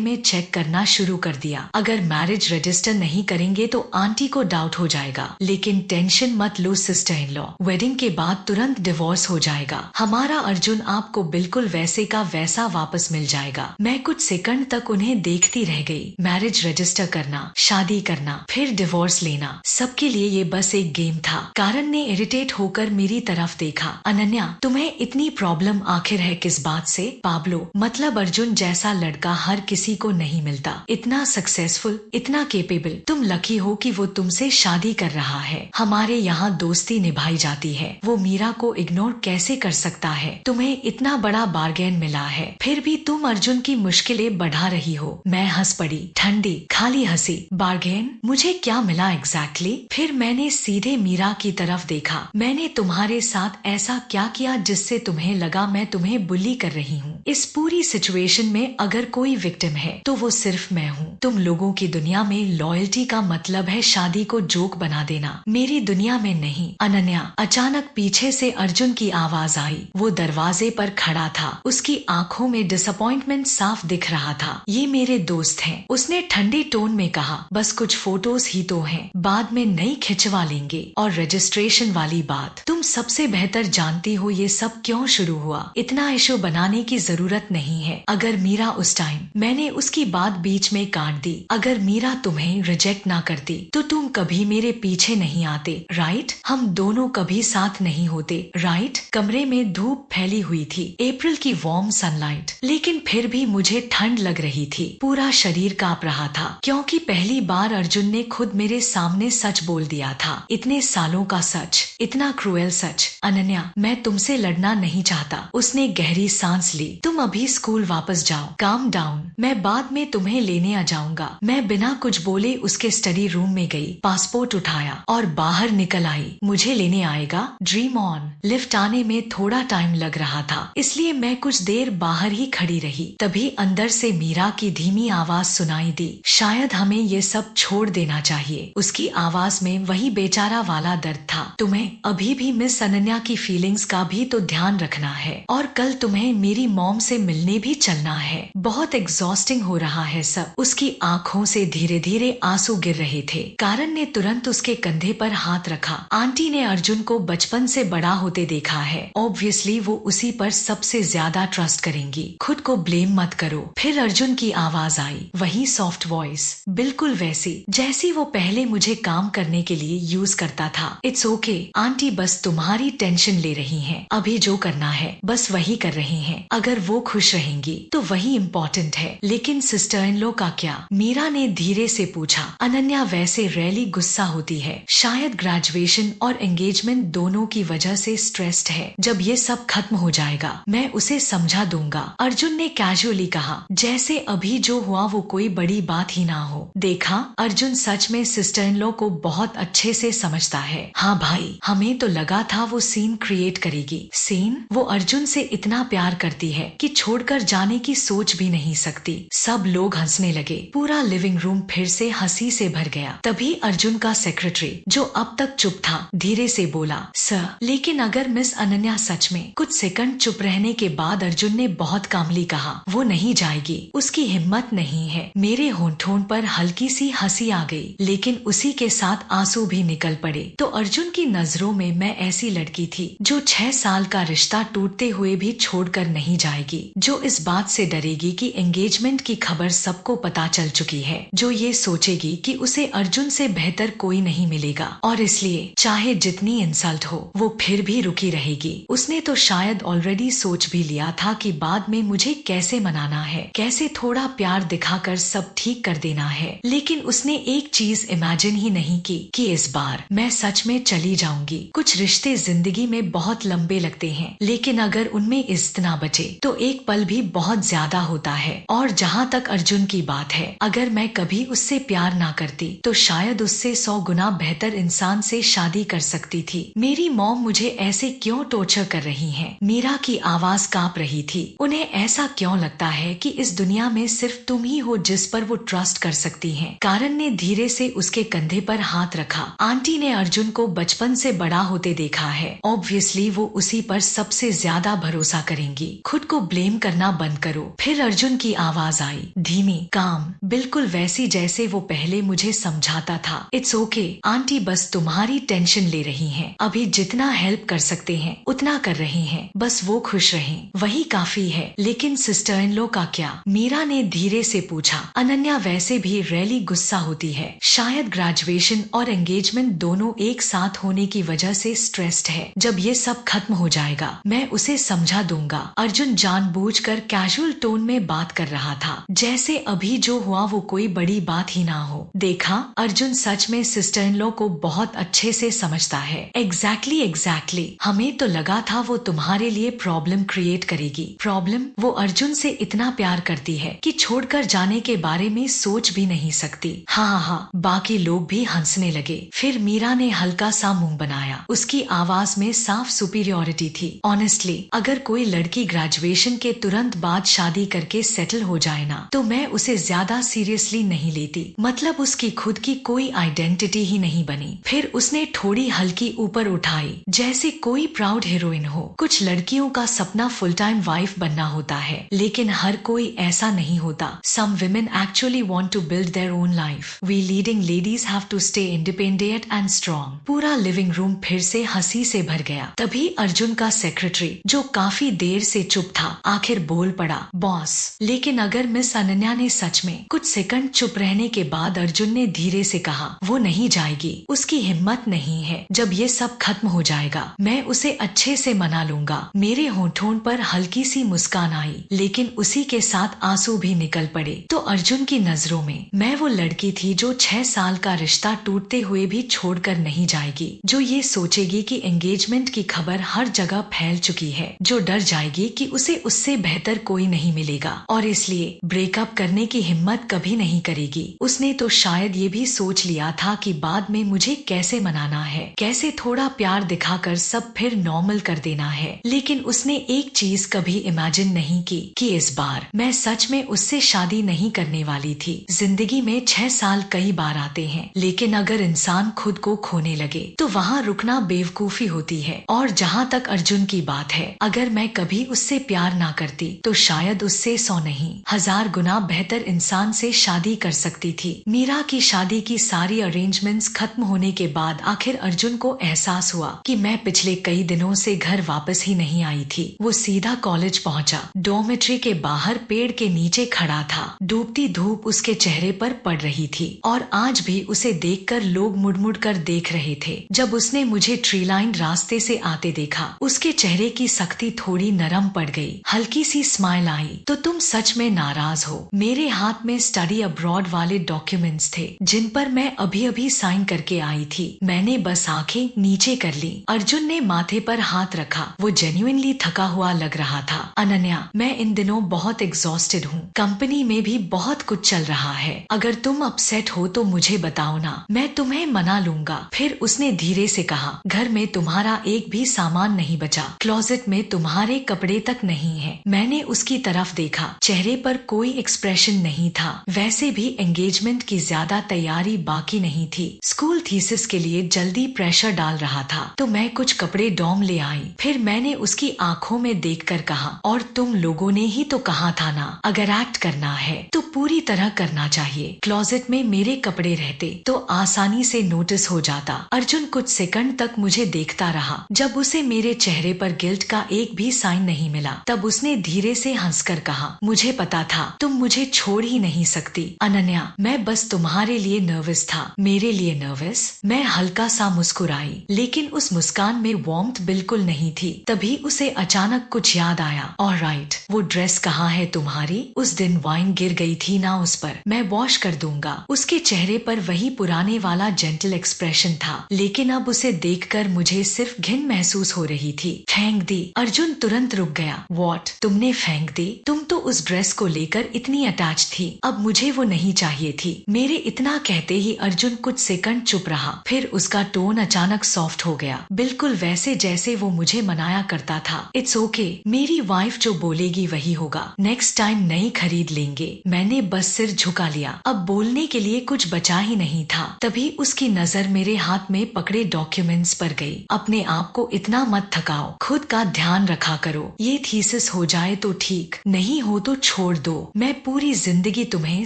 में चेक करना शुरू कर दिया। अगर मैरिज रजिस्टर नहीं करेंगे तो आंटी को डाउट हो जाएगा, लेकिन टेंशन मत लो सिस्टर इन लॉ, वेडिंग के बाद तुरंत डिवोर्स हो जाएगा। हमारा अर्जुन आपको बिल्कुल वैसे का वैसा वापस मिल जाएगा। मैं कुछ सेकंड तक उन्हें देखती रह गई। मैरिज रजिस्टर करना, शादी करना, फिर डिवोर्स लेना, सबके लिए ये बस एक गेम था। कारण ने इरिटेट होकर मेरी तरफ देखा। अनन्या, तुम्हें इतनी प्रॉब्लम आखिर है किस बात से? पाब्लो, मतलब अर्जुन जैसा लड़का हर किसी को नहीं मिलता, इतना सक्सेसफुल, इतना केपेबल। तुम लकी हो कि वो तुमसे शादी कर रहा है। हमारे यहाँ दोस्ती निभाई जाती है, वो मीरा को इग्नोर कैसे कर सकता है? तुम्हें इतना बड़ा बार्गेन मिला है, फिर भी तुम अर्जुन की मुश्किलें बढ़ा रही हो। मैं हंस पड़ी, ठंडी खाली हंसी। बार्गेन? मुझे क्या मिला एग्जैक्टली? फिर मैंने सीधे मीरा की तरफ देखा। मैंने तुम्हारे साथ ऐसा क्या किया जिससे तुम्हें लगा मैं तुम्हें बुली कर रही हूँ? इस पूरी सिचुएशन में अगर कोई विक्टिम है तो वो सिर्फ मैं हूँ। तुम लोगों की दुनिया में लॉयल्टी का मतलब है शादी को जोक बना देना, मेरी दुनिया में नहीं। अनन्या, अचानक पीछे से अर्जुन की आवाज आई। वो दरवाजे पर खड़ा था, उसकी आंखों में डिसअपॉइंटमेंट साफ दिख रहा था। ये मेरे दोस्त हैं, उसने ठंडे टोन में कहा। बस कुछ फोटोज ही तो हैं, बाद में नई खिंचवा लेंगे। और रजिस्ट्रेशन वाली बात, तुम सबसे बेहतर जानती हो ये सब क्यों शुरू हुआ। इतना इशू बनाने की जरूरत नहीं है। अगर मीरा उस टाइम, मैंने उसकी बात बीच में काट दी, अगर मीरा तुम्हें रिजेक्ट ना करती तो तुम कभी मेरे पीछे नहीं आते, राइट? हम दोनों कभी साथ नहीं होते, राइट? कमरे में धूप फैली हुई थी, अप्रैल की वार्म सनलाइट, लेकिन फिर भी मुझे ठंड लग रही थी। पूरा शरीर कांप रहा था, क्योंकि पहली बार अर्जुन ने खुद मेरे सामने सच बोल दिया था। इतने सालों का सच, इतना क्रूएल सच। अनन्या, मैं तुमसे लड़ना नहीं चाहता। उसने गहरी सांस ली। तुम अभी स्कूल वापस जाओ, काम डाउन, मैं बाद में तुम्हें लेने आ जाऊंगा। मैं बिना कुछ बोले उसके स्टडी रूम में गई, पासपोर्ट उठाया और बाहर निकल आई। मुझे लेने आएगा? Dream on. लिफ्ट आने में थोड़ा टाइम लग रहा था, इसलिए मैं कुछ देर बाहर ही खड़ी रही। तभी अंदर से मीरा की धीमी आवाज सुनाई दी, शायद हमें ये सब छोड़ देना चाहिए। उसकी आवाज में वही बेचारा वाला दर्द था। तुम्हें अभी भी मिस अनन्या की फीलिंग्स का भी तो ध्यान रखना है, और कल तुम्हें मेरी मॉम मॉम से मिलने भी चलना है। बहुत एग्जॉस्टिंग हो रहा है सब। उसकी आंखों से धीरे धीरे आंसू गिर रहे थे। कारण ने तुरंत उसके कंधे पर हाथ रखा। आंटी ने अर्जुन को बचपन से बड़ा होते देखा है, ऑब्वियसली वो उसी पर सबसे ज्यादा ट्रस्ट करेंगी। खुद को ब्लेम मत करो। फिर अर्जुन की आवाज आई, वही सॉफ्ट वॉइस, बिल्कुल वैसी जैसी वो पहले मुझे काम करने के लिए यूज करता था। इट्स ओके आंटी, बस तुम्हारी टेंशन ले रही हैं। अभी जो करना है बस वही कर रही हैं। अगर वो खुश रहेंगी तो वही इम्पोर्टेंट है। लेकिन सिस्टर इन लॉ का क्या? मीरा ने धीरे से पूछा। अनन्या वैसे रैली गुस्सा होती है, शायद ग्रेजुएशन और एंगेजमेंट दोनों की वजह से स्ट्रेस्ड है। जब ये सब खत्म हो जाएगा मैं उसे समझा दूंगा, अर्जुन ने कैजुअली कहा, जैसे अभी जो हुआ वो कोई बड़ी बात ही ना हो। देखा, अर्जुन सच में सिस्टर इन लॉ को बहुत अच्छे से समझता है। हाँ भाई, हमें तो लगा था वो सीन क्रिएट करेगी। सीन? वो अर्जुन से इतना प्यार करती है कि छोड़कर जाने की सोच भी नहीं सकती। सब लोग हंसने लगे। पूरा लिविंग रूम फिर से हंसी से भर गया। तभी अर्जुन का सेक्रेटरी, जो अब तक चुप था, धीरे से बोला, सर, लेकिन अगर मिस अनन्या सच में। कुछ सेकंड चुप रहने के बाद अर्जुन ने बहुत कामली कहा, वो नहीं जाएगी, उसकी हिम्मत नहीं है। मेरे होंठों पर हल्की सी हंसी आ गई, लेकिन उसी के साथ आंसू भी निकल पड़े। तो अर्जुन की नजरों में मैं ऐसी लड़की थी जो 6 साल का रिश्ता टूटते हुए भी छोड़कर नहीं जाएगी, जो इस बात से डरेगी कि एंगेजमेंट की खबर सबको पता चल चुकी है, जो ये सोचेगी कि उसे अर्जुन से बेहतर कोई नहीं मिलेगा और इसलिए चाहे जितनी इंसल्ट हो वो फिर भी रुकी रहेगी। उसने तो शायद ऑलरेडी सोच भी लिया था कि बाद में मुझे कैसे मनाना है, कैसे थोड़ा प्यार दिखाकर सब ठीक कर देना है। लेकिन उसने एक चीज इमेजिन ही नहीं की कि इस बार मैं सच में चली जाऊंगी। कुछ रिश्ते जिंदगी में बहुत लंबे लगते हैं, लेकिन अगर उनमें इज्जत ना बचे तो एक पल भी बहुत ज्यादा होता है। और जहाँ तक अर्जुन की बात है, अगर मैं कभी उससे प्यार ना करती तो शायद उससे 100 गुना बेहतर इंसान से शादी कर सकती थी। मेरी मॉम मुझे ऐसे क्यों टॉर्चर कर रही हैं? मीरा की आवाज कांप रही थी। उन्हें ऐसा क्यों लगता है कि इस दुनिया में सिर्फ तुम ही हो जिस पर वो ट्रस्ट कर सकती हैं? कारण ने धीरे से उसके कंधे पर हाथ रखा। आंटी ने अर्जुन को बचपन से बड़ा होते देखा है, ऑब्वियसली वो उसी पर सबसे ज्यादा भरोसा करेंगी। खुद को ब्लेम करना बंद करो। फिर अर्जुन की आवाज आई, धीमी, काम, बिल्कुल वैसी जैसे वो पहले मुझे समझाता था। इट्स ओके आंटी, बस तुम्हारी टेंशन ले रही हैं। अभी जितना हेल्प कर सकते हैं उतना कर रही हैं, बस वो खुश रहें, वही काफी है। लेकिन सिस्टर इन लॉ का क्या? मीरा ने धीरे से पूछा। अनन्या वैसे भी रैली गुस्सा होती है, शायद ग्रेजुएशन और एंगेजमेंट दोनों एक साथ होने की वजह से स्ट्रेस्ड है। जब ये सब खत्म हो जाएगा मैं उसे समझा दूंगा। अर्जुन जानबूझकर कैजुअल टोन में बात कर रहा था, जैसे अभी जो हुआ वो कोई बड़ी बात ही ना हो। देखा, अर्जुन सच में सिस्टर इन लॉ को बहुत अच्छे से समझता है। एग्जैक्टली, हमें तो लगा था वो तुम्हारे लिए प्रॉब्लम क्रिएट करेगी। प्रॉब्लम? वो अर्जुन से इतना प्यार करती है कि छोड़कर जाने के बारे में सोच भी नहीं सकती। हाँ, बाकी लोग भी हंसने लगे। फिर मीरा ने हल्का सा मुंह बनाया। उसकी आवाज में साफ सुपीरियोरिटी थी। ऑनेस्टली, अगर कोई लड़की ग्रेजुएशन के तुरंत बाद शादी करके सेटल हो जाए ना, तो मैं उसे ज्यादा सीरियसली नहीं लेती। मतलब उसकी खुद की कोई आइडेंटिटी ही नहीं बनी। फिर उसने थोड़ी हल्की ऊपर उठाई, जैसे कोई प्राउड हीरोइन हो। कुछ लड़कियों का सपना फुल टाइम वाइफ बनना होता है, लेकिन हर कोई ऐसा नहीं होता। Some women actually want to build their own life. We leading ladies have to stay independent and strong. पूरा लिविंग रूम फिर से हंसी से भर गया। तभी अर्जुन का सेक्रेटरी, जो काफी देर से चुप था, आखिर बोल पड़ा, बॉस, लेकिन अगर मिस अनन्या ने सच में। कुछ सेकंड चुप रहने के बाद अर्जुन ने धीरे से कहा, वो नहीं जाएगी, उसकी हिम्मत नहीं है। जब ये सब खत्म हो जाएगा मैं उसे अच्छे से मना लूंगा। मेरे होंठों पर हल्की सी मुस्कान आई, लेकिन उसी के साथ आंसू भी निकल पड़े। तो अर्जुन की नजरों में मैं वो लड़की थी जो 6 साल का रिश्ता टूटते हुए भी छोड़कर नहीं जाएगी, जो ये सोचेगी कि एंगेजमेंट की खबर हर जगह फैल चुकी है, जो डर जाएगी कि उसे उससे बेहतर कोई नहीं मिलेगा और इसलिए ब्रेकअप करने की हिम्मत कभी नहीं करेगी। उसने तो शायद ये भी सोच लिया था कि बाद में मुझे कैसे मनाना है, कैसे थोड़ा प्यार दिखाकर सब फिर नॉर्मल कर देना है। लेकिन उसने एक चीज कभी इमेजिन नहीं की कि इस बार मैं सच में उससे शादी नहीं करने वाली थी। जिंदगी में 6 साल कई बार आते हैं, लेकिन अगर इंसान खुद को खोने लगे तो वहाँ रुकना बेवकूफी होती है। और जहाँ तक अर्जुन की बात है, अगर मैं कभी उससे प्यार प्यार ना करती तो शायद उससे 100 नहीं 1000 गुना बेहतर इंसान से शादी कर सकती थी। मीरा की शादी की सारी अरेंजमेंट्स खत्म होने के बाद आखिर अर्जुन को एहसास हुआ कि मैं पिछले कई दिनों से घर वापस ही नहीं आई थी। वो सीधा कॉलेज पहुंचा। डॉर्मेट्री के बाहर पेड़ के नीचे खड़ा था। डूबती धूप उसके चेहरे पर पड़ रही थी और आज भी उसे देखकर लोग मुड़ मुड़ कर देख रहे थे। जब उसने मुझे ट्री लाइन रास्ते से आते देखा, उसके चेहरे की सख्ती थोड़ी नरम पड़ गई। हल्की सी स्माइल आई। तो तुम सच में नाराज हो? मेरे हाथ में स्टडी अब्रॉड वाले डॉक्यूमेंट्स थे जिन पर मैं अभी अभी साइन करके आई थी। मैंने बस आंखें नीचे कर ली। अर्जुन ने माथे पर हाथ रखा। वो जेन्युइनली थका हुआ लग रहा था। अनन्या, मैं इन दिनों बहुत एग्जॉस्टेड हूँ। कंपनी में भी बहुत कुछ चल रहा है। अगर तुम अपसेट हो तो मुझे बताओ ना, मैं तुम्हें मना लूंगा। फिर उसने धीरे से कहा, घर में तुम्हारा एक भी सामान नहीं बचा। क्लोजेट में तुम्हारे कपड़े तक नहीं है। मैंने उसकी तरफ देखा। चेहरे पर कोई एक्सप्रेशन नहीं था। वैसे भी एंगेजमेंट की ज्यादा तैयारी बाकी नहीं थी। स्कूल थीसिस के लिए जल्दी प्रेशर डाल रहा था तो मैं कुछ कपड़े डॉम ले आई। फिर मैंने उसकी आंखों में देखकर कहा, और तुम लोगों ने ही तो कहा था ना, अगर एक्ट करना है तो पूरी तरह करना चाहिए। क्लोजेट में मेरे कपड़े रहते तो आसानी से नोटिस हो जाता। अर्जुन कुछ सेकंड तक मुझे देखता रहा। जब उसे मेरे चेहरे पर गिल्ट का एक भी साइन नहीं मिला, तब उसने धीरे से हंसकर कहा, मुझे पता था तुम मुझे छोड़ ही नहीं सकती। अनन्या, मैं बस तुम्हारे लिए नर्वस था। मेरे लिए नर्वस? मैं हल्का सा मुस्कुराई, लेकिन उस मुस्कान में वार्मथ बिल्कुल नहीं थी। तभी उसे अचानक कुछ याद आया। ऑलराइट, वो ड्रेस कहाँ है तुम्हारी? उस दिन वाइन गिर गई थी ना उस पर। मैं वॉश कर दूंगा। उसके चेहरे पर वही पुराने वाला जेंटल एक्सप्रेशन था, लेकिन अब उसे देखकर मुझे सिर्फ घिन महसूस हो रही थी। फेंक दी। अर्जुन तुरंत रुक गया। वॉट? तुमने फेंक दी? तुम तो उस ड्रेस को लेकर इतनी अटैच थी। अब मुझे वो नहीं चाहिए थी। मेरे इतना कहते ही अर्जुन कुछ सेकंड चुप रहा। फिर उसका टोन अचानक सॉफ्ट हो गया, बिल्कुल वैसे जैसे वो मुझे मनाया करता था। इट्स ओके, मेरी वाइफ जो बोलेगी वही होगा। नेक्स्ट टाइम नई खरीद लेंगे। मैंने बस सिर झुका लिया। अब बोलने के लिए कुछ बचा ही नहीं था। तभी उसकी नजर मेरे हाथ में पकड़े डॉक्यूमेंट्स पर गई। अपने आप को इतना मत थकाओ, खुद का ध्यान रखा करो। ये थीसिस हो जाए तो ठीक, नहीं हो तो छोड़ दो। मैं पूरी जिंदगी तुम्हें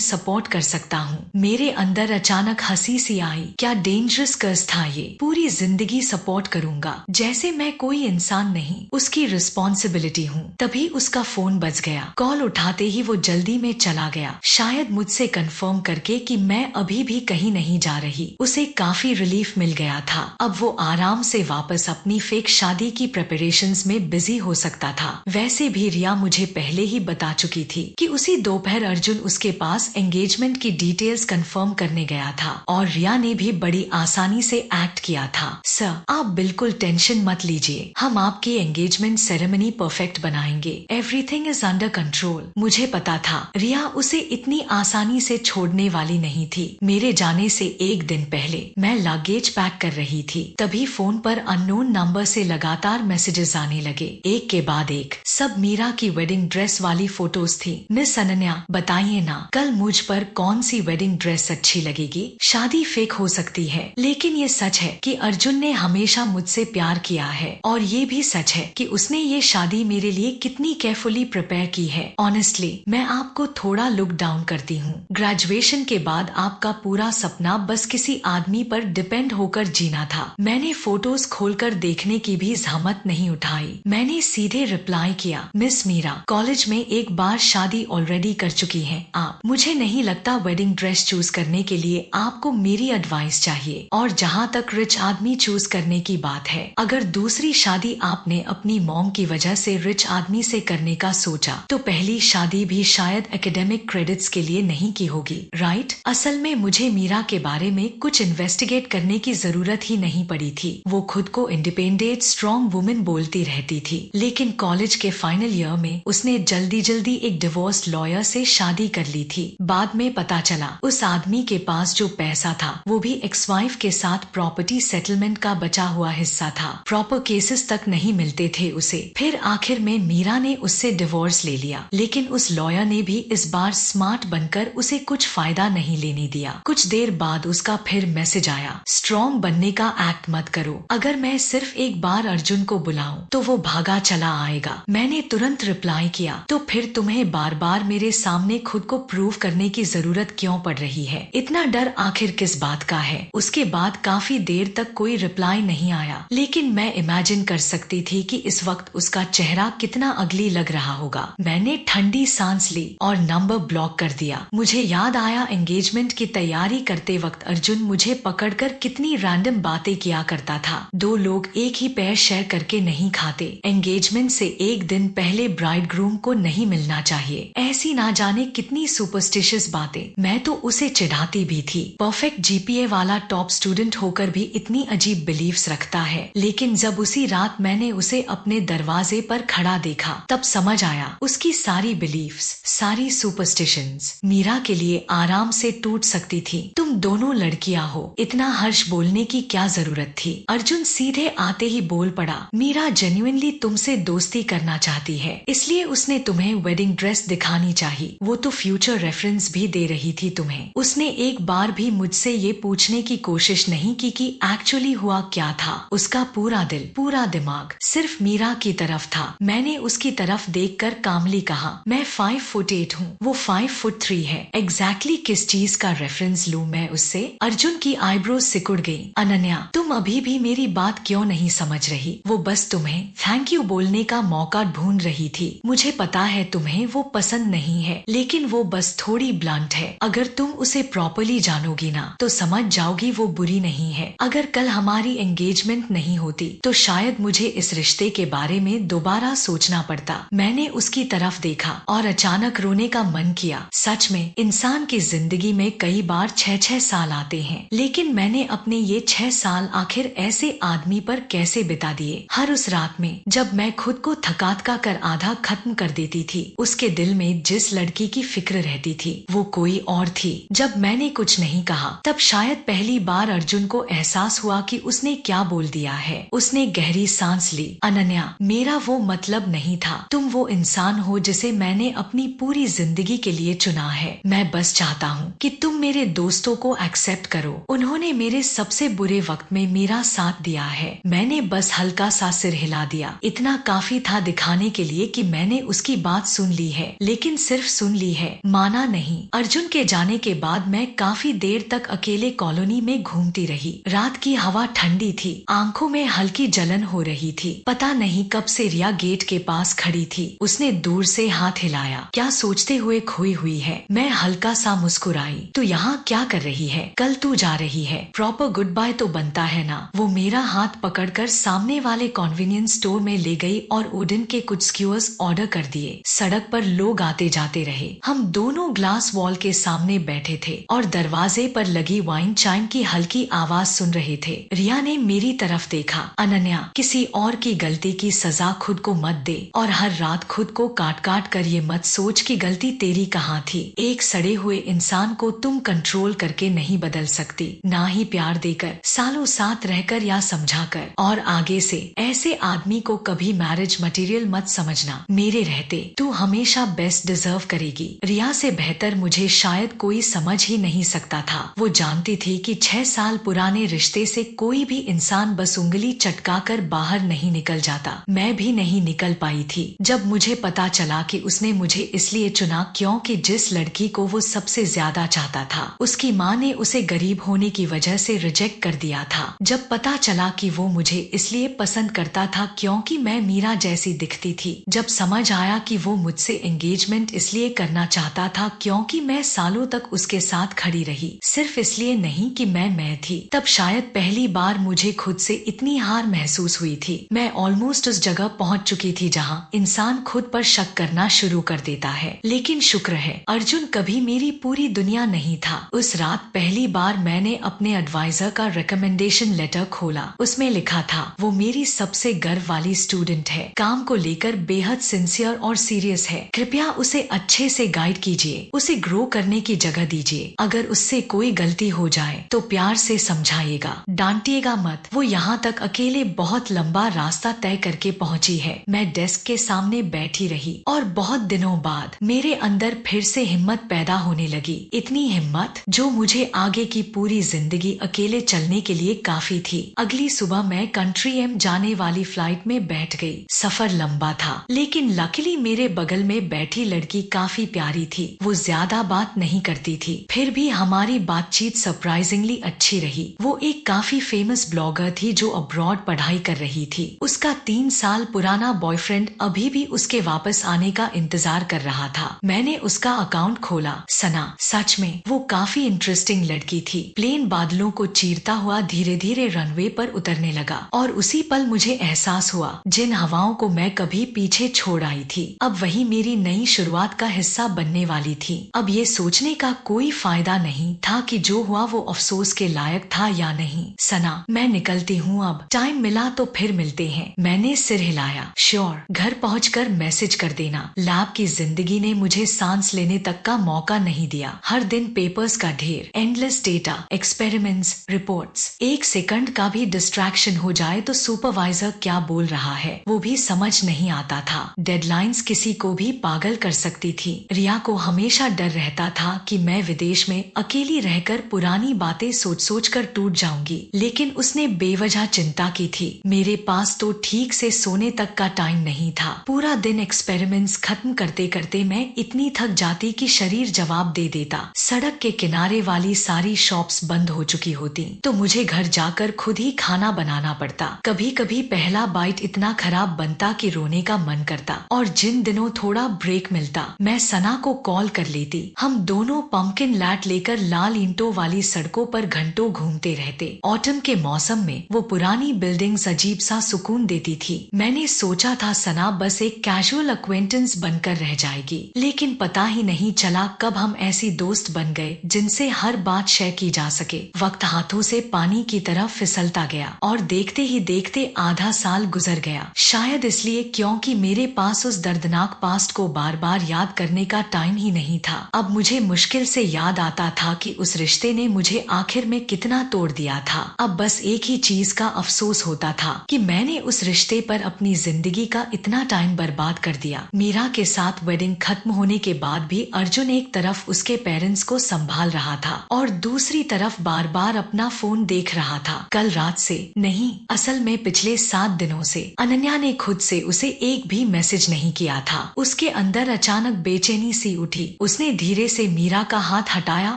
सपोर्ट कर सकता हूँ। मेरे अंदर अचानक हंसी सी आई। क्या डेंजरस कर्ज था ये? पूरी जिंदगी सपोर्ट करूंगा, जैसे मैं कोई इंसान नहीं, उसकी रिस्पॉन्सिबिलिटी हूँ। तभी उसका फोन बज गया। कॉल उठाते ही वो जल्दी में चला गया, शायद मुझसे कंफर्म करके कि मैं अभी भी कहीं नहीं जा रही। उसे काफी रिलीफ मिल गया था। अब वो आराम से वापस अपनी फेक शादी की प्रिपरेशंस में बिजी हो सकता था। वैसे भी रिया मुझे पहले ही बता चुकी थी कि उसी दोपहर अर्जुन उसके पास एंगेजमेंट की डिटेल्स कंफर्म करने गया था, और रिया ने भी बड़ी आसानी से एक्ट किया था। सर, आप बिल्कुल टेंशन मत लीजिए, हम आपकी एंगेजमेंट सेरेमनी परफेक्ट बनाएंगे। Everything is under control. मुझे पता था रिया उसे इतनी आसानी से छोड़ने वाली नहीं थी। मेरे जाने से एक दिन पहले मैं लगेज पैक कर रही थी, तभी फोन पर अननोन नंबर से लगातार मैसेजेस आने लगे, एक के बाद एक। सब मीरा की वेडिंग ड्रेस वाली फोटोज थी। मिस अनन्या, बताइए ना, कल मुझ पर कौन सी वेडिंग ड्रेस अच्छी लगेगी? शादी फेक हो सकती है, लेकिन ये सच है कि अर्जुन ने हमेशा मुझसे प्यार किया है, और ये भी सच है कि उसने ये शादी मेरे लिए कितनी केयरफुली प्रिपेयर की है। ऑनेस्टली, मैं आपको थोड़ा लुक डाउन करती हूँ। ग्रेजुएशन के बाद आपका पूरा सपना बस किसी आदमी पर डिपेंड होकर जीना था। मैंने फोटोज खोलकर देखने की भी जहमत नहीं उठाई। मैंने सीधे रिप्लाई किया, मिस मीरा, कॉलेज में एक बार शादी ऑलरेडी कर चुकी हैं आप। मुझे नहीं लगता वेडिंग ड्रेस चूज करने के लिए आपको मेरी एडवाइस चाहिए। और जहाँ तक रिच आदमी चूज करने की बात है, अगर दूसरी शादी आपने अपनी मॉम की वजह से रिच आदमी से करने का सोचा, तो पहली शादी भी शायद एकेडमिक क्रेडिट्स के लिए नहीं की होगी, राइट? असल में मुझे मीरा के बारे में कुछ इन्वेस्टिगेट करने की जरूरत ही नहीं पड़ी थी। वो खुद को इंडिपेंडेंट स्ट्रॉन्ग वुमेन बोलती रहती थी, लेकिन कॉलेज के फाइनल ईयर में उसने जल्दी जल्दी एक डिवोर्स लॉयर से शादी कर ली थी। बाद में पता चला उस आदमी के पास जो पैसा था वो भी एक्स वाइफ के साथ प्रॉपर्टी सेटलमेंट का बचा हुआ हिस्सा था। प्रॉपर केसेस तक नहीं मिलते थे उसे। फिर आखिर में मीरा ने उससे डिवोर्स ले लिया, लेकिन उस लॉयर ने भी इस बार स्मार्ट बनकर उसे कुछ फायदा नहीं लेने दिया। कुछ देर बाद उसका फिर मैसेज आया, स्ट्रॉन्ग बनने का एक्ट मत करो। अगर मैं सिर्फ एक बार अर्जुन को बुलाऊं तो वो भागा चला आएगा। मैंने मैंने तुरंत रिप्लाई किया, तो फिर तुम्हें बार बार मेरे सामने खुद को प्रूव करने की जरूरत क्यों पड़ रही है? इतना डर आखिर किस बात का है? उसके बाद काफी देर तक कोई रिप्लाई नहीं आया, लेकिन मैं इमेजिन कर सकती थी कि इस वक्त उसका चेहरा कितना अगली लग रहा होगा। मैंने ठंडी सांस ली और नंबर ब्लॉक कर दिया। मुझे याद आया एंगेजमेंट की तैयारी करते वक्त अर्जुन मुझे पकड़कर कितनी रैंडम बातें किया करता था। दो लोग एक ही पैर शेयर करके नहीं खाते, एंगेजमेंट से एक दिन पहले ब्राइड ग्रूम को नहीं मिलना चाहिए, ऐसी ना जाने कितनी सुपरस्टिशियस बातें। मैं तो उसे चिढ़ाती भी थी। परफेक्ट जीपीए वाला टॉप स्टूडेंट होकर भी इतनी अजीब बिलीव्स रखता है। लेकिन जब उसी रात मैंने उसे अपने दरवाजे पर खड़ा देखा, तब समझ आया उसकी सारी बिलीव्स, सारी सुपरस्टिशंस मीरा के लिए आराम से टूट सकती थी। तुम दोनों लड़कियां हो, इतना हर्ष बोलने की क्या जरूरत थी? अर्जुन सीधे आते ही बोल पड़ा, मीरा जेन्युइनली तुमसे दोस्ती करना चाहती है, इसलिए उसने तुम्हें वेडिंग ड्रेस दिखानी चाहिए। वो तो फ्यूचर रेफरेंस भी दे रही थी तुम्हें। उसने एक बार भी मुझसे ये पूछने की कोशिश नहीं की कि एक्चुअली हुआ क्या था। उसका पूरा दिल, पूरा दिमाग सिर्फ मीरा की तरफ था। मैंने उसकी तरफ देखकर कामली कहा, मैं 5'8" हूँ, वो 5'3" है। एग्जैक्टली किस चीज का रेफरेंस लूँ मैं उससे? अर्जुन की आईब्रोज सिकुड़ गई। अनन्या, तुम अभी भी मेरी बात क्यों नहीं समझ रही? वो बस तुम्हें थैंक यू बोलने का मौका ढूंढ रही थी। मुझे पता है तुम्हें वो पसंद नहीं है, लेकिन वो बस थोड़ी ब्लंट है। अगर तुम उसे प्रॉपरली जानोगी ना, तो समझ जाओगी वो बुरी नहीं है। अगर कल हमारी एंगेजमेंट नहीं होती तो शायद मुझे इस रिश्ते के बारे में दोबारा सोचना पड़ता। मैंने उसकी तरफ देखा और अचानक रोने का मन किया। सच में इंसान की जिंदगी में कई बार 6-6 साल आते हैं, लेकिन मैंने अपने ये 6 साल आखिर ऐसे आदमी पर कैसे बिता दिए? हर उस रात में जब मैं खुद को थका कर आधा खत्म कर देती थी, उसके दिल में जिस लड़की की फिक्र रहती थी वो कोई और थी। जब मैंने कुछ नहीं कहा, तब शायद पहली बार अर्जुन को एहसास हुआ कि उसने क्या बोल दिया है। उसने गहरी सांस ली। अनन्या, मेरा वो मतलब नहीं था। तुम वो इंसान हो जिसे मैंने अपनी पूरी जिंदगी के लिए चुना है। मैं बस चाहता हूँ कि तुम मेरे दोस्तों को एक्सेप्ट करो। उन्होंने मेरे सबसे बुरे वक्त में मेरा साथ दिया है। मैंने बस हल्का सा सिर हिला दिया। इतना काफी था दिखाने के लिए कि मैंने उसकी बात सुन ली है, लेकिन सिर्फ सुन ली है, माना नहीं। अर्जुन के जाने के बाद मैं काफी देर तक अकेले कॉलोनी में घूमती रही। रात की हवा ठंडी थी, आंखों में हल्की जलन हो रही थी। पता नहीं कब से रिया गेट के पास खड़ी थी। उसने दूर से हाथ हिलाया, क्या सोचते हुए खोई हुई है? मैं हल्का सा मुस्कुराई। तू यहाँ क्या कर रही है? कल तू जा रही है, प्रॉपर गुड बाय तो बनता है ना। वो मेरा हाथ पकड़कर सामने वाले कन्वीनियंस स्टोर में ले गई और ओडन के कुछ स्क्यूअर्स ऑर्डर कर दिए। सड़क पर लोग आते जाते रहे। हम दोनों ग्लास वॉल के सामने बैठे थे और दरवाजे पर लगी वाइन चाइम की हल्की आवाज सुन रहे थे। रिया ने मेरी तरफ देखा। अनन्या, किसी और की गलती की सजा खुद को मत दे, और हर रात खुद को काट काट कर ये मत सोच कि गलती तेरी कहाँ थी। एक सड़े हुए इंसान को तुम कंट्रोल करके नहीं बदल सकती, ना ही प्यार देकर, सालों साथ रहकर या समझाकर। और आगे से ऐसे आदमी को कभी मैरिज मटेरियल मत समझना। मेरे रहते तू हमेशा बेस्ट डिजर्व करेगी। रिया से बेहतर मुझे शायद कोई समझ ही नहीं सकता था। वो जानती थी कि 6 साल पुराने रिश्ते से कोई भी इंसान बस उंगली चटका कर बाहर नहीं निकल जाता। मैं भी नहीं निकल पाई थी। जब मुझे पता चला कि उसने मुझे इसलिए चुना क्योंकि जिस लड़की को वो सबसे ज्यादा चाहता था, उसकी माँ ने उसे गरीब होने की वजह से रिजेक्ट कर दिया था। जब पता चला कि वो मुझे इसलिए पसंद करता था क्योंकि मैं मीरा जैसी दिखती थी, जब समझ आया कि वो मुझसे एंगेजमेंट इसलिए करना चाहता था क्योंकि मैं सालों तक उसके साथ खड़ी रही, सिर्फ इसलिए नहीं कि मैं थी, तब शायद पहली बार मुझे खुद से इतनी हार महसूस हुई थी। मैं ऑलमोस्ट उस जगह पहुंच चुकी थी जहां इंसान खुद पर शक करना शुरू कर देता है। लेकिन शुक्र है अर्जुन कभी मेरी पूरी दुनिया नहीं था। उस रात पहली बार मैंने अपने एडवाइजर का रिकमेंडेशन लेटर खोला। उसमें लिखा था, वो मेरी सबसे गर्व वाली स्टूडेंट है, काम को लेकर बेहद सिंसियर और सीरियस है। कृपया उसे अच्छे से गाइड कीजिए, उसे ग्रो करने की जगह दीजिए। अगर उससे कोई गलती हो जाए तो प्यार से समझाइएगा, डांटिएगा मत। वो यहाँ तक अकेले बहुत लंबा रास्ता तय करके पहुँची है। मैं डेस्क के सामने बैठी रही और बहुत दिनों बाद मेरे अंदर फिर से हिम्मत पैदा होने लगी। इतनी हिम्मत जो मुझे आगे की पूरी जिंदगी अकेले चलने के लिए काफी थी। अगली सुबह मैं कंट्री एम जाने वाली फ्लाइट में बैठ गई। सफर लंबा लंबा था, लेकिन लकीली मेरे बगल में बैठी लड़की काफी प्यारी थी। वो ज्यादा बात नहीं करती थी, फिर भी हमारी बातचीत सरप्राइजिंगली अच्छी रही। वो एक काफी फेमस ब्लॉगर थी जो अब्रॉड पढ़ाई कर रही थी। उसका 3 साल पुराना बॉयफ्रेंड अभी भी उसके वापस आने का इंतजार कर रहा था। मैंने उसका अकाउंट खोला। सना, सच में वो काफी इंटरेस्टिंग लड़की थी। प्लेन बादलों को चीरता हुआ धीरे धीरे रनवे पर उतरने लगा और उसी पल मुझे एहसास हुआ जिन हवाओं को मैं कभी पीछे छोड़ आई थी, अब वही मेरी नई शुरुआत का हिस्सा बनने वाली थी। अब ये सोचने का कोई फायदा नहीं था कि जो हुआ वो अफसोस के लायक था या नहीं। सना, मैं निकलती हूँ अब, टाइम मिला तो फिर मिलते हैं। मैंने सिर हिलाया। श्योर, घर पहुँचकर मैसेज कर देना। लैब की जिंदगी ने मुझे सांस लेने तक का मौका नहीं दिया। हर दिन पेपर्स का ढेर, एंडलेस डेटा, एक्सपेरिमेंट्स, रिपोर्ट्स। एक सेकंड का भी डिस्ट्रैक्शन हो जाए तो सुपरवाइजर क्या बोल रहा है वो भी समझ नहीं आता था। डेडलाइंस किसी को भी पागल कर सकती थी। रिया को हमेशा डर रहता था कि मैं विदेश में अकेली रहकर पुरानी बातें सोच सोच कर टूट जाऊंगी, लेकिन उसने बेवजह चिंता की थी। मेरे पास तो ठीक से सोने तक का टाइम नहीं था। पूरा दिन एक्सपेरिमेंट्स खत्म करते करते मैं इतनी थक जाती कि शरीर जवाब दे देता। सड़क के किनारे वाली सारी शॉप्स बंद हो चुकी होती तो मुझे घर जाकर खुद ही खाना बनाना पड़ता। कभी कभी पहला बाइट इतना खराब बनता कि रोने का मन करता, और जिन दिनों थोड़ा ब्रेक मिलता मैं सना को कॉल कर लेती। हम दोनों पंपकिन लैट लेकर लाल ईंटों वाली सड़कों पर घंटों घूमते रहते। ऑटम के मौसम में वो पुरानी बिल्डिंग्स अजीब सा सुकून देती थी। मैंने सोचा था सना बस एक कैजुअल अक्वेंटेंस बनकर रह जाएगी, लेकिन पता ही नहीं चला कब हम ऐसी दोस्त बन गए जिनसे हर बात शेयर की जा सके। वक्त हाथों से पानी की तरह फिसलता गया और देखते ही देखते आधा साल गुजर गया। शायद इसलिए क्योंकि मेरे पास उस दर्दनाक पास्ट को बार बार याद करने का टाइम ही नहीं था। अब मुझे मुश्किल से याद आता था कि उस रिश्ते ने मुझे आखिर में कितना तोड़ दिया था। अब बस एक ही चीज का अफसोस होता था कि मैंने उस रिश्ते पर अपनी जिंदगी का इतना टाइम बर्बाद कर दिया। मीरा के साथ वेडिंग खत्म होने के बाद भी अर्जुन एक तरफ उसके पेरेंट्स को संभाल रहा था और दूसरी तरफ बार बार अपना फोन देख रहा था। कल रात से नहीं, असल में पिछले 7 दिनों से अनन्या ने खुद से उसे एक भी मैसेज नहीं किया था। उसके अंदर अचानक बेचैनी सी उठी। उसने धीरे से मीरा का हाथ हटाया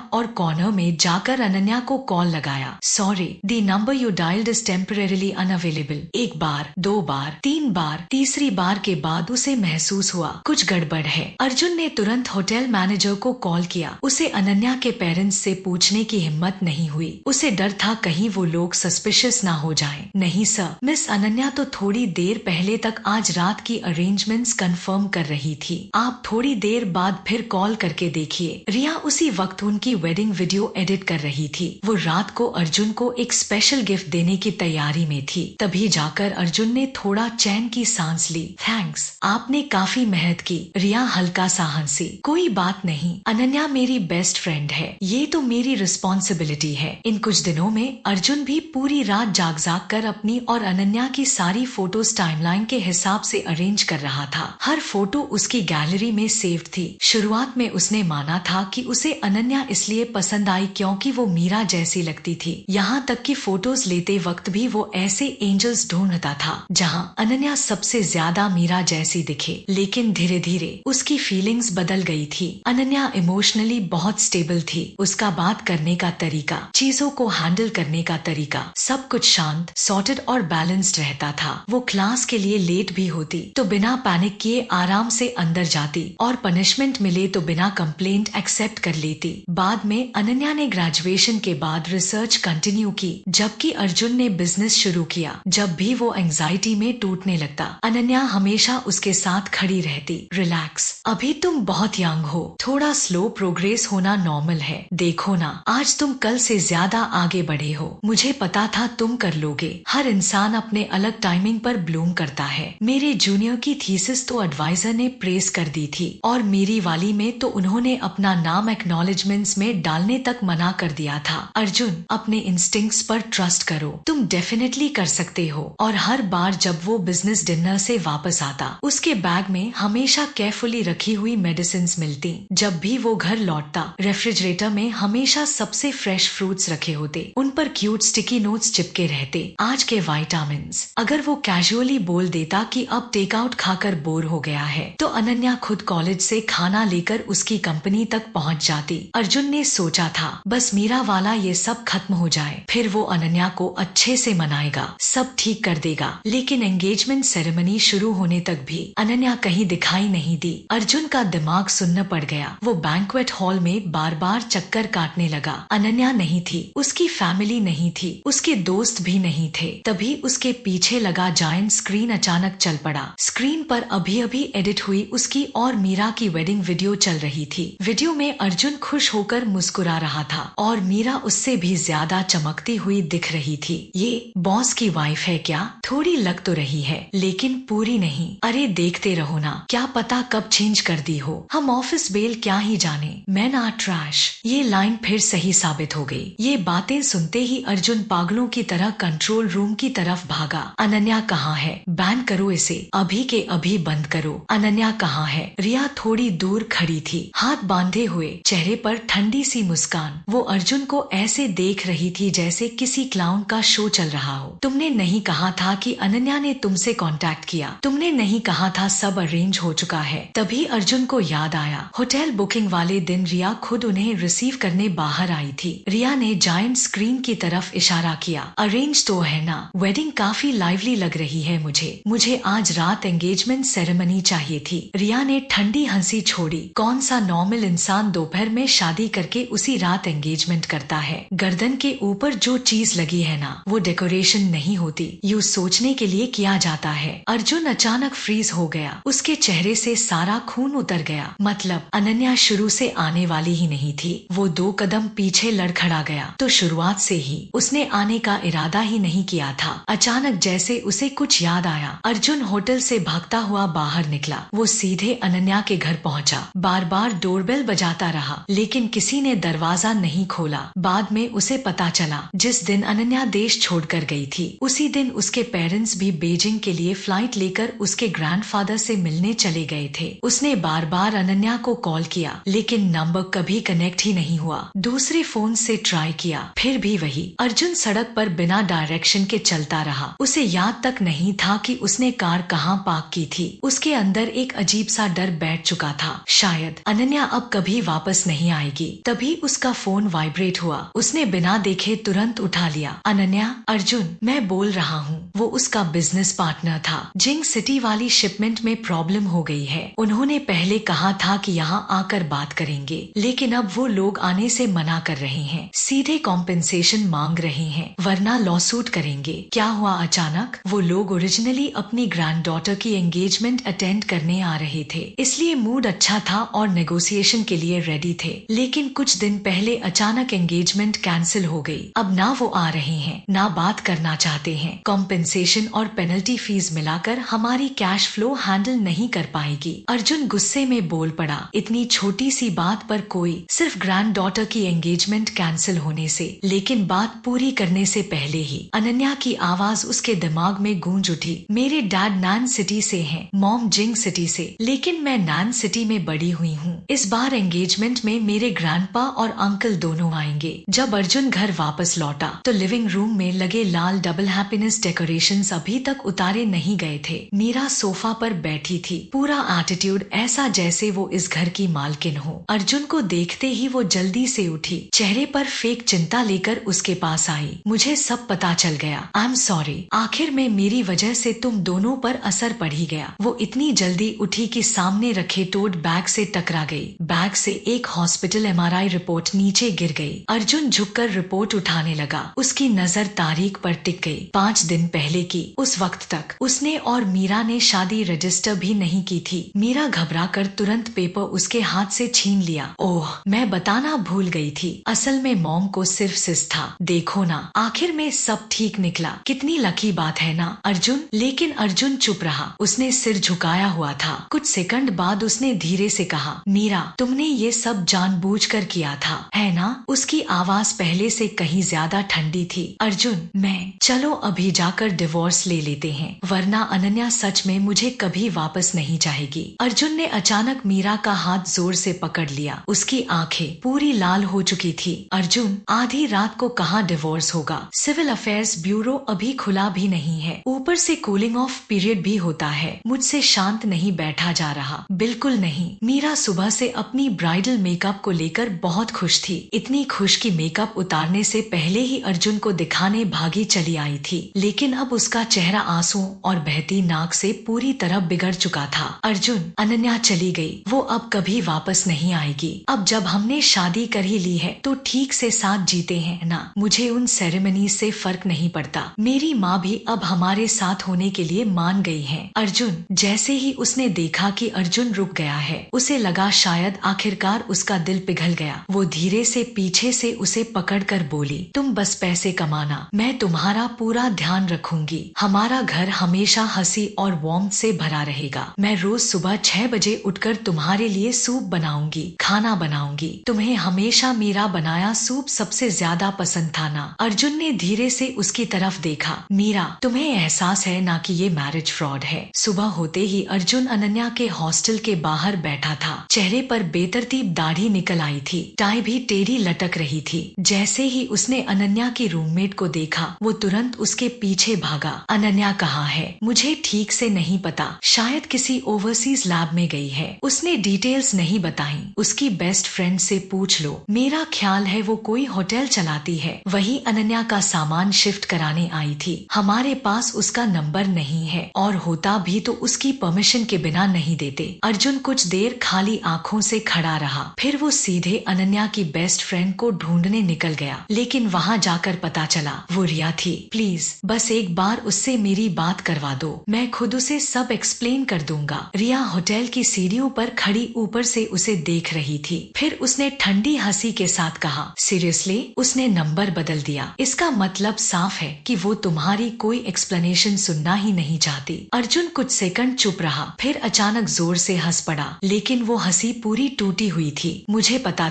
और कॉर्नर में जाकर अनन्या को कॉल लगाया। Sorry, the number you dialled is temporarily unavailable. एक बार, 2 बार, 3 बार, तीसरी बार के बाद उसे महसूस हुआ कुछ गड़बड़ है। अर्जुन ने तुरंत होटल मैनेजर को कॉल किया। उसे अनन्या के पेरेंट्स से पूछने की हिम्मत नहीं हुई। उसे डर था कहीं वो लोग सस्पिशियस ना हो जाएं। नहीं सर, मिस अनन्या तो थोड़ी देर पहले तक आज रात की अरेंजमेंट्स कंफर्म कर रही थी। आप थोड़ी देर बाद फिर कॉल करके देखिए। रिया उसी वक्त उनकी वेडिंग वीडियो एडिट कर रही थी। वो रात को अर्जुन को एक स्पेशल गिफ्ट देने की तैयारी में थी। तभी जाकर अर्जुन ने थोड़ा चैन की सांस ली। थैंक्स, आपने काफी मेहनत की। रिया हल्का सा हंसी। कोई बात नहीं, अनन्या मेरी बेस्ट फ्रेंड है, ये तो मेरी रिस्पॉन्सिबिलिटी है। इन कुछ दिनों में अर्जुन भी पूरी रात जाग जाग कर अपनी और अनन्या की सारी फोटोज टाइमलाइन के हिसाब से अरेंज कर रहा था। हर फोटो उसकी गैलरी में सेव्ड थी। शुरुआत में उसने माना था कि उसे अनन्या इसलिए पसंद आई क्योंकि वो मीरा जैसी लगती थी। यहाँ तक कि फोटोज लेते वक्त भी वो ऐसे एंजल्स ढूंढता था जहाँ अनन्या सबसे ज्यादा मीरा जैसी दिखे। लेकिन धीरे धीरे उसकी फीलिंग्स बदल गई थी। अनन्या इमोशनली बहुत स्टेबल थी। उसका बात करने का तरीका, चीजों को हैंडल करने का तरीका, सब कुछ शांत, सॉर्टेड और बैलेंस्ड रहता था। वो क्लास के लिए लेट भी होती तो बिना पैनिक किए आराम से अंदर जाती और पनिशमेंट मिले तो बिना कंप्लेंट एक्सेप्ट कर लेती। बाद में अनन्या ने ग्रेजुएशन के बाद रिसर्च कंटिन्यू की, जबकि अर्जुन ने बिजनेस शुरू किया। जब भी वो एंजाइटी में टूटने लगता, अनन्या हमेशा उसके साथ खड़ी रहती। रिलैक्स, अभी तुम बहुत यंग हो, थोड़ा स्लो प्रोग्रेस होना नॉर्मल है। देखो ना, आज तुम कल से ज्यादा आगे बढ़े हो। मुझे पता था तुम कर लोगे। हर इंसान अपने अलग टाइमिंग पर ब्लूम करता है। मेरे जूनियर की थीसिस तो एडवाइजर ने प्रेस कर दी थी और मेरी वाली में तो उन्होंने अपना नाम एक्नॉलेजमेंट्स में डालने तक मना कर दिया था। अर्जुन, अपने इंस्टिंक्ट्स पर ट्रस्ट करो, तुम डेफिनेटली कर सकते हो। और हर बार जब वो बिजनेस डिनर से वापस आता, उसके बैग में हमेशा केयरफुली रखी हुई मेडिसिन मिलती। जब भी वो घर लौटता, रेफ्रिजरेटर में हमेशा सबसे फ्रेश फ्रूट्स रखे होते। उन पर क्यूट स्टिकी नोट्स चिपके रहते, आज के विटामिन्स। अगर वो कैजुअली बोल देता कि कि अब टेकआउट खाकर बोर हो गया है तो अनन्या खुद कॉलेज से खाना लेकर उसकी कंपनी तक पहुंच जाती। अर्जुन ने सोचा था बस मीरा वाला ये सब खत्म हो जाए, फिर वो अनन्या को अच्छे से मनाएगा, सब ठीक कर देगा। लेकिन एंगेजमेंट सेरेमनी शुरू होने तक भी अनन्या कहीं दिखाई नहीं दी। अर्जुन का दिमाग सुन्न पड़ गया। वो बैंक्वेट हॉल में बार बार चक्कर काटने लगा। अनन्या नहीं थी, उसकी फैमिली नहीं थी, उसके दोस्त भी नहीं थे। तभी उसके पीछे लगा जायंट स्क्रीन अचानक चल पड़ा। स्क्रीन पर अभी अभी एडिट हुई उसकी और मीरा की वेडिंग वीडियो चल रही थी। वीडियो में अर्जुन खुश होकर मुस्कुरा रहा था और मीरा उससे भी ज्यादा चमकती हुई दिख रही थी। ये बॉस की वाइफ है क्या? थोड़ी लग तो रही है लेकिन पूरी नहीं। अरे देखते रहो ना, क्या पता कब चेंज कर दी हो। हम ऑफिस बेल क्या ही जाने, मैं ना ट्रैश। ये लाइन फिर सही साबित हो गई। ये बातें सुनते ही अर्जुन पागलों की तरह कंट्रोल रूम की तरफ भागा। अनन्या कहाँ है? बैन करो इसे, अभी के अभी बंद करो। अनन्या कहाँ है? रिया थोड़ी दूर खड़ी थी, हाथ बांधे हुए, चेहरे पर ठंडी सी मुस्कान। वो अर्जुन को ऐसे देख रही थी जैसे किसी क्लाउन का शो चल रहा हो। तुमने नहीं कहा था कि अनन्या ने तुमसे कांटेक्ट किया? तुमने नहीं कहा था सब अरेंज हो चुका है? तभी अर्जुन को याद आया, होटल बुकिंग वाले दिन रिया खुद उन्हें रिसीव करने बाहर आई थी। रिया ने जायंट स्क्रीन की तरफ इशारा किया। अरेंज तो है ना? वेडिंग काफी लाइवली लग रही है मुझे आज रात एंगेजमेंट सेरेमनी चाहिए थी। रिया ने ठंडी हंसी छोड़ी। कौन सा नॉर्मल इंसान दोपहर में शादी करके उसी रात एंगेजमेंट करता है? गर्दन के ऊपर जो चीज लगी है ना, वो डेकोरेशन नहीं होती, यूँ सोचने के लिए किया जाता है। अर्जुन अचानक फ्रीज हो गया। उसके चेहरे से सारा खून उतर गया। मतलब अनन्या शुरू से आने वाली ही नहीं थी। वो 2 कदम पीछे लड़खड़ा गया। तो शुरुआत से ही उसने आने का इरादा ही नहीं किया था। अचानक जैसे उसे कुछ याद आया, अर्जुन होटल से भागता हुआ बाहर निकला। वो सीधे अनन्या के घर पहुंचा। बार बार डोरबेल बजाता रहा लेकिन किसी ने दरवाजा नहीं खोला। बाद में उसे पता चला जिस दिन अनन्या देश छोड़कर गई थी उसी दिन उसके पेरेंट्स भी बीजिंग के लिए फ्लाइट लेकर उसके ग्रैंडफादर से मिलने चले गए थे। उसने बार बार अनन्या को कॉल किया लेकिन नंबर कभी कनेक्ट ही नहीं हुआ। दूसरे फोन से ट्राई किया, फिर भी वही। अर्जुन सड़क पर बिना डायरेक्शन के चलता रहा। उसे याद तक नहीं था कि उसने कार कहाँ पार्क की थी। उसके अंदर एक अजीब सा डर बैठ चुका था, शायद अनन्या अब कभी वापस नहीं आएगी। तभी उसका फोन वाइब्रेट हुआ। उसने बिना देखे तुरंत उठा लिया। अनन्या, अर्जुन मैं बोल रहा हूँ। वो उसका बिजनेस पार्टनर था। जिंग सिटी वाली शिपमेंट में प्रॉब्लम हो गई है। उन्होंने पहले कहा था कि यहाँ आकर बात करेंगे लेकिन अब वो लोग आने से मना कर रहे हैं, सीधे कॉम्पेंसेशन मांग रहे हैं वरना लॉसूट करेंगे। क्या हुआ अचानक? वो लोग ओरिजिनली अपनी ग्रैंड डॉटर की एंगेजमेंट अटेंड करने आ रहे थे, इसलिए मूड अच्छा था और नेगोशिएशन के लिए रेडी थे। लेकिन कुछ दिन पहले अचानक एंगेजमेंट कैंसिल हो गई। अब ना वो आ रहे हैं ना बात करना चाहते हैं। कॉम्पेंसेशन और पेनल्टी फीस मिलाकर हमारी कैश फ्लो हैंडल नहीं कर पाएगी। अर्जुन गुस्से में बोल पड़ा। इतनी छोटी सी बात पर कोई, सिर्फ ग्रैंड डॉटर की एंगेजमेंट कैंसिल होने से। लेकिन बात पूरी करने से पहले ही अनन्या की आवाज उसके दिमाग में गूंज उठी। मेरे डैड नैन सिटी से हैं, मॉम जिंग सिटी से, लेकिन मैं नैन सिटी में बड़ी हुई हूँ। इस बार एंगेजमेंट में मेरे ग्रैंडपा और अंकल दोनों आएंगे। जब अर्जुन घर वापस लौटा तो लिविंग रूम में लगे लाल डबल हैप्पीनेस डेकोरेशंस अभी तक उतारे नहीं गए थे। मीरा सोफा पर बैठी थी, पूरा एटीट्यूड ऐसा जैसे वो इस घर की मालकिन हो। अर्जुन को देखते ही वो जल्दी से उठी, चेहरे पर फेक चिंता लेकर उसके पास आई। मुझे सब पता चल गया, आई एम सॉरी। आखिर में मेरी वजह से तुम दोनों पर असर पड़ ही गया। वो इतनी जल्दी उठी कि सामने रखे टोट बैग से टकरा गई। बैग से एक हॉस्पिटल MRI रिपोर्ट नीचे गिर गई। अर्जुन झुककर रिपोर्ट उठाने लगा। उसकी नजर तारीख पर टिक गई, 5 दिन पहले की। उस वक्त तक उसने और मीरा ने शादी रजिस्टर भी नहीं की थी। मीरा घबराकर तुरंत पेपर उसके हाथ से छीन लिया। ओह, मैं बताना भूल गई थी, असल में मॉम को सिर्फ सिस था। देखो ना, आखिर में सब ठीक निकला। कितनी लकी बात है ना अर्जुन। लेकिन अर्जुन चुप रहा, उसने सिर झुकाया हुआ था। कुछ सेकंड बाद उसने धीरे से कहा, मीरा तुमने ये सब जानबूझकर किया था, है ना? उसकी आवाज पहले से कहीं ज्यादा ठंडी थी। अर्जुन, मैं, चलो अभी जाकर डिवोर्स ले लेते हैं वरना अनन्या सच में मुझे कभी वापस नहीं चाहेगी। अर्जुन ने अचानक मीरा का हाथ जोर से पकड़ लिया। उसकी आंखें पूरी लाल हो चुकी थी। अर्जुन, आधी रात को कहाँ डिवोर्स होगा? सिविल अफेयर्स ब्यूरो अभी खुला भी नहीं है, ऊपर से कूलिंग ऑफ पीरियड भी होता है। मुझसे शांत नहीं बैठा जा रहा, बिल्कुल नहीं। मीरा सुबह से अपनी ब्राइडल मेकअप को लेकर बहुत खुश थी, इतनी खुश कि मेकअप उतारने से पहले ही अर्जुन को दिखाने भागी चली आई थी। लेकिन अब उसका चेहरा आंसुओं और बहती नाक से पूरी तरह बिगड़ चुका था। अर्जुन, अनन्या चली गई, वो अब कभी वापस नहीं आएगी। अब जब हमने शादी कर ही ली है तो ठीक से साथ जीते हैं ना। मुझे उन सेरेमनी से फर्क नहीं पड़ता। मेरी माँ भी अब हमारे साथ होने के लिए मान गई है। अर्जुन, जैसे ही उसने देखा कि अर्जुन रुक गया है, उसे लगा शायद आखिरकार उसका दिल पिघल गया। वो धीरे से पीछे से उसे पकड़कर बोली, तुम बस पैसे कमाना, मैं तुम्हारा पूरा ध्यान रखूंगी। हमारा घर हमेशा हंसी और वार्मथ से भरा रहेगा। मैं रोज सुबह 6 बजे उठकर तुम्हारे लिए सूप बनाऊंगी, खाना बनाऊंगी। तुम्हें हमेशा मेरा बनाया सूप सबसे ज्यादा पसंद था ना। अर्जुन ने धीरे से उसकी तरफ देखा। मीरा, तुम्हें एहसास है ना कि ये मैरिज फ्रॉड है। सुबह होते ही अर्जुन अनन्या के हॉस्टल के बाहर बैठा था। चेहरे पर बेतरतीब दाढ़ी निकल आई थी, टाई भी टेढ़ी लटक रही थी। जैसे ही उसने अनन्या की रूममेट को देखा, वो तुरंत उसके पीछे भागा। अनन्या कहाँ है? मुझे ठीक से नहीं पता, शायद किसी ओवरसीज लैब में गई है। उसने डिटेल्स नहीं बताई। उसकी बेस्ट फ्रेंड से पूछ लो। मेरा ख्याल है वो कोई होटल चलाती है, वही अनन्या का सामान शिफ्ट कराने आई थी। हमारे पास उसका नंबर नहीं है, और होता भी तो उसकी परमिशन के बिना नहीं देते। अर्जुन कुछ देर खाली आंखों से खड़ा रहा, फिर वो सीधे अनन्या की बेस्ट फ्रेंड को ढूंढने निकल गया। लेकिन वहाँ जाकर पता चला वो रिया थी। प्लीज बस एक बार उससे मेरी बात करवा दो, मैं खुद उसे सब एक्सप्लेन कर दूंगा। रिया होटल की सीढ़ियों पर खड़ी ऊपर से उसे देख रही थी। फिर उसने ठंडी हंसी के साथ कहा, सीरियसली? उसने नंबर बदल दिया? इसका मतलब साफ है कि वो तुम्हारी कोई एक्सप्लेनेशन सुनना ही नहीं चाहती। अर्जुन कुछ सेकंड चुप रहा, फिर अचानक जोर से हंस पड़ा, लेकिन वो हंसी पूरी टूटी हुई थी। मुझे पता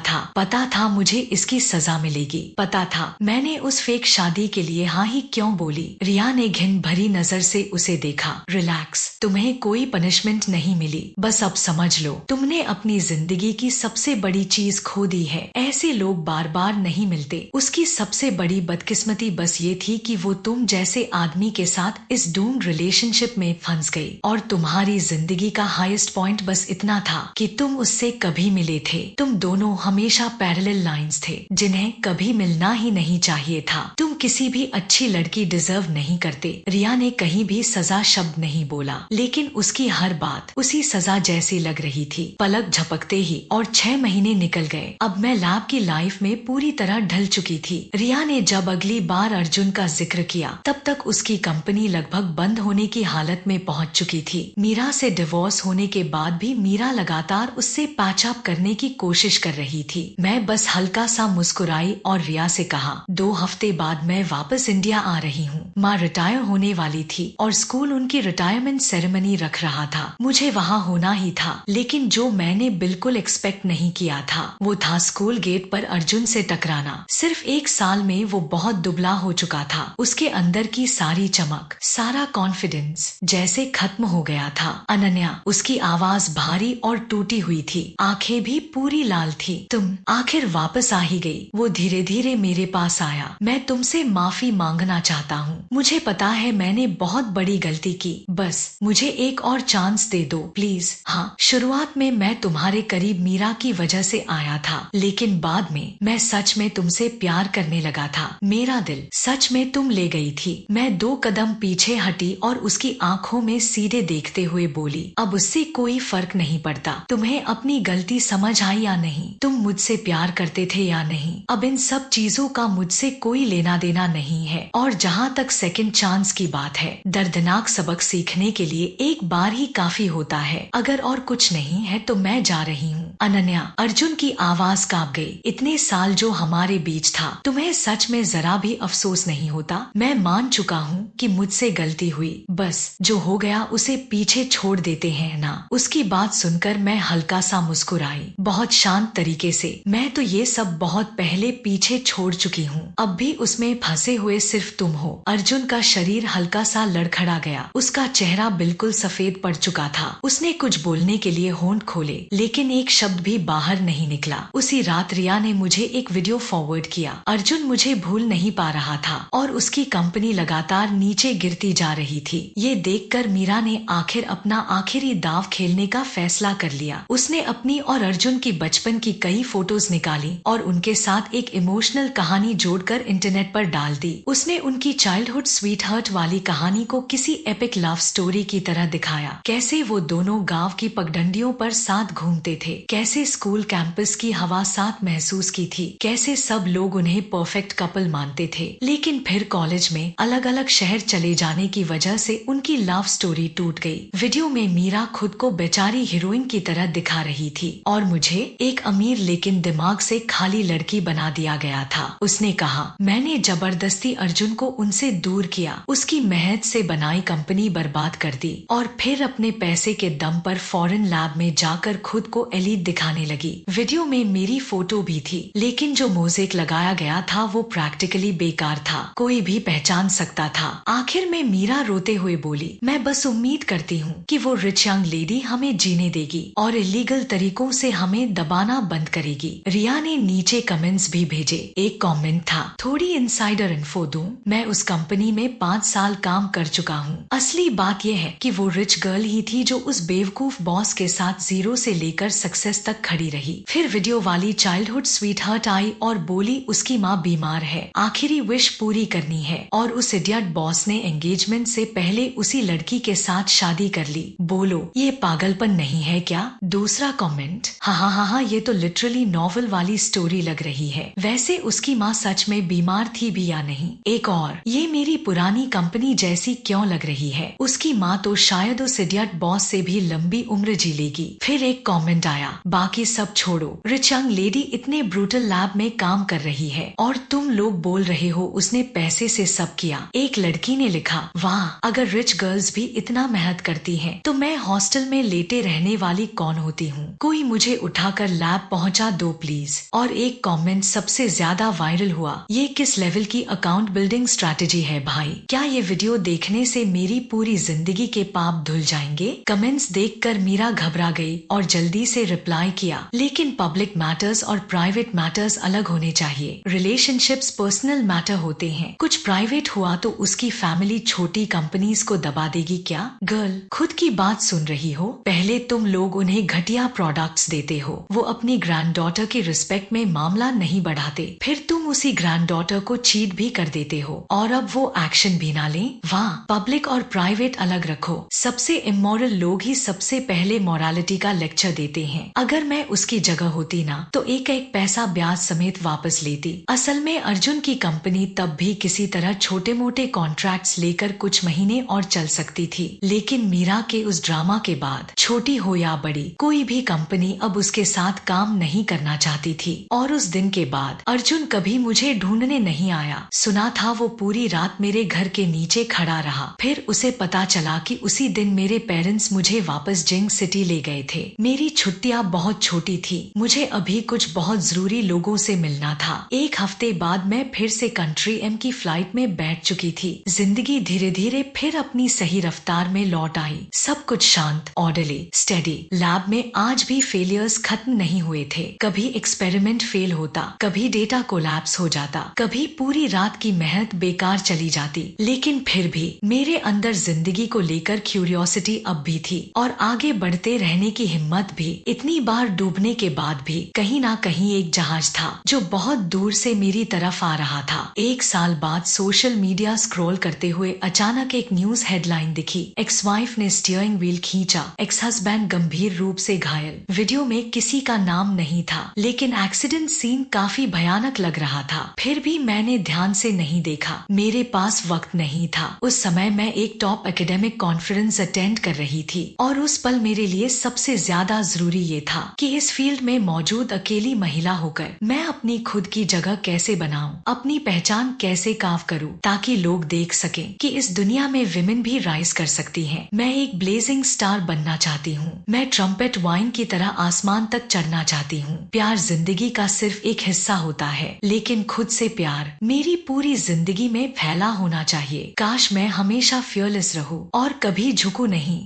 था मुझे इसकी सजा मिलेगी। पता था। मैंने उस फेक शादी के लिए हाँ ही क्यों बोली। रिया ने घिन भरी नजर से उसे देखा। रिलैक्स, तुम्हें कोई पनिशमेंट नहीं मिली, बस अब समझ लो तुमने अपनी जिंदगी की सबसे बड़ी चीज खो दी है। ऐसे लोग बार बार नहीं मिलते। उसकी सबसे बड़ी बदकिस्मती बस ये थी कि वो तुम जैसे आदमी के साथ इस डूम्ड रिलेशनशिप में फंस गई, और तुम्हारी जिंदगी का हाईएस्ट पॉइंट बस इतना था कि तुम उससे कभी मिले थे। तुम दोनों हमेशा पैरेलल लाइंस थे, जिन्हें कभी मिलना ही नहीं चाहिए था। तुम किसी भी अच्छी लड़की डिजर्व नहीं करते। रिया ने कहीं भी सजा शब्द नहीं बोला, लेकिन उसकी हर बात उसी सजा जैसी लग रही थी। पलक झपकते ही और 6 महीने निकल गए। अब मैं लैब की लाइफ में पूरी तरह ढल चुकी थी। रिया ने जब अगली बार अर्जुन का जिक्र किया, तब तक उसकी कंपनी लगभग बंद होने की हालत में पहुंच चुकी थी। मीरा से डिवोर्स होने के बाद भी मीरा लगातार उससे पैचअप करने की कोशिश कर रही थी। मैं बस हल्का सा मुस्कुराई और रिया से कहा, 2 हफ्ते बाद मैं वापस इंडिया आ रही हूँ। माँ रिटायर होने वाली थी और स्कूल उनकी रिटायरमेंट सेरेमनी रख रहा था। मुझे वहाँ होना ही था, लेकिन जो मैंने बिल्कुल एक्सपेक्ट नहीं किया था वो था स्कूल गेट पर अर्जुन से टकराना। सिर्फ 1 साल में वो बहुत दुबला हो चुका था। उसके अंदर की सारी चमक, सारा कॉन्फिडेंस जैसे खत्म हो गया था। अनन्या, उसकी आवाज भारी और टूटी हुई थी, आंखें भी पूरी लाल थी। तुम आखिर वापस आ ही गई। वो धीरे धीरे मेरे पास आया। मैं तुमसे माफी मांगना चाहता हूँ। मुझे पता है मैंने बहुत बड़ी गलती की, बस मुझे एक और चांस दे दो प्लीज। हाँ, शुरुआत में मैं तुम्हारे करीब मीरा की वजह से आया था, लेकिन बाद में मैं सच में तुमसे प्यार करने लगा था। मेरा दिल सच में तुम ले गई थी। मैं 2 कदम पीछे हटी और उसकी आंखों में सीधे देखते हुए बोली, अब उससे कोई फर्क नहीं पड़ता तुम्हें अपनी गलती समझ आई या नहीं, तुम मुझसे प्यार करते थे या नहीं। अब इन सब चीजों का मुझसे कोई लेना देना नहीं है। और जहाँ तक सेकंड चांस की बात है, दर्दनाक सबक सीखने के लिए एक बार ही काफी होता है। अगर और कुछ नहीं है तो मैं जा रही हूँ। अनन्या, अर्जुन की आवाज कांप गई। इतने साल जो हमारे बीच था, तुम्हें सच में जरा भी अफसोस नहीं होता? मैं मान चुका हूँ कि मुझसे गलती हुई, बस जो हो गया उसे पीछे छोड़ देते हैं ना। उसकी बात सुनकर मैं हल्का सा मुस्कुराई, बहुत शांत तरीके से। मैं तो ये सब बहुत पहले पीछे छोड़ चुकी हूँ, अब भी उसमें फंसे हुए सिर्फ तुम हो। अर्जुन का शरीर हल्का सा लड़खड़ा गया, उसका चेहरा बिल्कुल सफेद पड़ चुका था। उसने कुछ बोलने के लिए होंठ खोले, लेकिन एक शब्द शब्द भी बाहर नहीं निकला। उसी रात रिया ने मुझे एक वीडियो फॉरवर्ड किया। अर्जुन मुझे भूल नहीं पा रहा था और उसकी कंपनी लगातार नीचे गिरती जा रही थी। ये देखकर मीरा ने आखिर अपना आखिरी दांव खेलने का फैसला कर लिया। उसने अपनी और अर्जुन की बचपन की कई फोटोज निकाली और उनके साथ एक इमोशनल कहानी जोड़कर इंटरनेट पर डाल दी। उसने उनकी चाइल्डहुड स्वीटहार्ट वाली कहानी को किसी एपिक लव स्टोरी की तरह दिखाया। कैसे वो दोनों गांव की पगडंडियों पर साथ घूमते थे, कैसे स्कूल कैंपस की हवा साथ महसूस की थी, कैसे सब लोग उन्हें परफेक्ट कपल मानते थे। लेकिन फिर कॉलेज में अलग अलग शहर चले जाने की वजह से उनकी लव स्टोरी टूट गई। वीडियो में मीरा खुद को बेचारी हीरोइन की तरह दिखा रही थी और मुझे एक अमीर लेकिन दिमाग से खाली लड़की बना दिया गया था। उसने कहा, मैंने जबरदस्ती अर्जुन को उनसे दूर किया, उसकी मेहनत से बनाई कंपनी बर्बाद कर दी और फिर अपने पैसे के दम पर फॉरेन लैब में जाकर खुद को एलीट दिखाने लगी। वीडियो में मेरी फोटो भी थी, लेकिन जो मोज़ेक लगाया गया था वो प्रैक्टिकली बेकार था, कोई भी पहचान सकता था। आखिर में मीरा रोते हुए बोली, मैं बस उम्मीद करती हूँ कि वो रिच यंग लेडी हमें जीने देगी और इलीगल तरीकों से हमें दबाना बंद करेगी। रिया ने नीचे कमेंट्स भी भेजे। एक कमेंट था, थोड़ी इनसाइडर इन्फो दूं, मैं उस कंपनी में 5 साल काम कर चुका हूँ। असली बात यह है कि वो रिच गर्ल ही थी जो उस बेवकूफ बॉस के साथ जीरो से लेकर सक्सेस तक खड़ी रही। फिर वीडियो वाली चाइल्डहुड स्वीटहार्ट आई और बोली उसकी माँ बीमार है, आखिरी विश पूरी करनी है और उस इडियट बॉस ने एंगेजमेंट से पहले उसी लड़की के साथ शादी कर ली। बोलो ये पागलपन नहीं है क्या? दूसरा कमेंट, हाँ, ये तो लिटरली नॉवल वाली स्टोरी लग रही है। वैसे उसकी माँ सच में बीमार थी भी या नहीं? एक और, ये मेरी पुरानी कंपनी जैसी क्यों लग रही है? उसकी माँ तो शायद उस इडियट बॉस से भी लंबी उम्र जी लेगी। फिर एक कमेंट आया, बाकी सब छोड़ो, रिच यंग लेडी इतने ब्रूटल लैब में काम कर रही है और तुम लोग बोल रहे हो उसने पैसे से सब किया। एक लड़की ने लिखा, वाह, अगर रिच गर्ल्स भी इतना मेहनत करती हैं, तो मैं हॉस्टल में लेटे रहने वाली कौन होती हूँ? कोई मुझे उठाकर लैब पहुँचा दो प्लीज। और एक कमेंट सबसे ज्यादा वायरल हुआ, ये किस लेवल की अकाउंट बिल्डिंग स्ट्रैटेजी है भाई? क्या ये वीडियो देखने से मेरी पूरी जिंदगी के पाप धुल जाएंगे? कमेंट्स देखकर मीरा घबरा गई और जल्दी से रिप्लाई किया, लेकिन पब्लिक मैटर्स और प्राइवेट मैटर्स अलग होने चाहिए। रिलेशनशिप्स पर्सनल मैटर होते हैं, कुछ प्राइवेट हुआ तो उसकी फैमिली छोटी कंपनीज को दबा देगी क्या? गर्ल, खुद की बात सुन रही हो? पहले तुम लोग उन्हें घटिया प्रोडक्ट्स देते हो, वो अपनी ग्रैंड डॉटर की रिस्पेक्ट में मामला नहीं बढ़ाते, फिर तुम उसी ग्रैंड डॉटर को चीट भी कर देते हो और अब वो एक्शन भी ना ले। वाह, पब्लिक और प्राइवेट अलग रखो। सबसे इमोरल लोग ही सबसे पहले मोरालिटी का लेक्चर देते हैं। अगर मैं उसकी जगह होती ना तो एक एक पैसा ब्याज समेत वापस लेती। असल में अर्जुन की कंपनी तब भी किसी तरह छोटे मोटे कॉन्ट्रैक्ट्स लेकर कुछ महीने और चल सकती थी, लेकिन मीरा के उस ड्रामा के बाद छोटी हो या बड़ी, कोई भी कंपनी अब उसके साथ काम नहीं करना चाहती थी। और उस दिन के बाद अर्जुन कभी मुझे ढूंढने नहीं आया। सुना था वो पूरी रात मेरे घर के नीचे खड़ा रहा। फिर उसे पता चला कि उसी दिन मेरे पेरेंट्स मुझे वापस जिंग सिटी ले गए थे। मेरी छुट्टियां बहुत छोटी थी, मुझे अभी कुछ बहुत जरूरी लोगों से मिलना था। एक हफ्ते बाद मैं फिर से कंट्री एम की फ्लाइट में बैठ चुकी थी। जिंदगी धीरे धीरे फिर अपनी सही रफ्तार में लौट आई। सब कुछ शांत, ऑर्डरली, स्टेडी। लैब में आज भी फेलियर्स खत्म नहीं हुए थे। कभी एक्सपेरिमेंट फेल होता, कभी डेटा कोलैप्स हो जाता, कभी पूरी रात की मेहनत बेकार चली जाती, लेकिन फिर भी मेरे अंदर जिंदगी को लेकर क्यूरियोसिटी अब भी थी और आगे बढ़ते रहने की हिम्मत भी। इतनी बार डूबने के बाद भी कहीं ना कहीं एक जहाज था जो बहुत दूर से मेरी तरफ आ रहा था। एक साल बाद सोशल मीडिया स्क्रॉल करते हुए अचानक एक न्यूज हेडलाइन दिखी, एक्स वाइफ ने स्टीयरिंग व्हील खींचा, एक्स हस्बैंड गंभीर रूप से घायल। वीडियो में किसी का नाम नहीं था, लेकिन एक्सीडेंट सीन काफी भयानक लग रहा था। फिर भी मैंने ध्यान से नहीं देखा, मेरे पास वक्त नहीं था। उस समय मैं एक टॉप एकेडमिक कॉन्फ्रेंस अटेंड कर रही थी और उस पल मेरे लिए सबसे ज्यादा जरूरी ये था कि इस फील्ड में मौजूद अकेली महिला होकर मैं अपनी खुद की जगह कैसे बनाऊं, अपनी पहचान कैसे कार्व करूं, ताकि लोग देख सकें कि इस दुनिया में विमेन भी राइज कर सकती हैं। मैं एक ब्लेजिंग स्टार बनना चाहती हूँ। मैं ट्रम्पेट वाइन की तरह आसमान तक चढ़ना चाहती हूँ। प्यार जिंदगी का सिर्फ एक हिस्सा होता है, लेकिन खुद से प्यार मेरी पूरी जिंदगी में फैला होना चाहिए। काश मैं हमेशा फियरलेस रहूं और कभी झुकूं नहीं।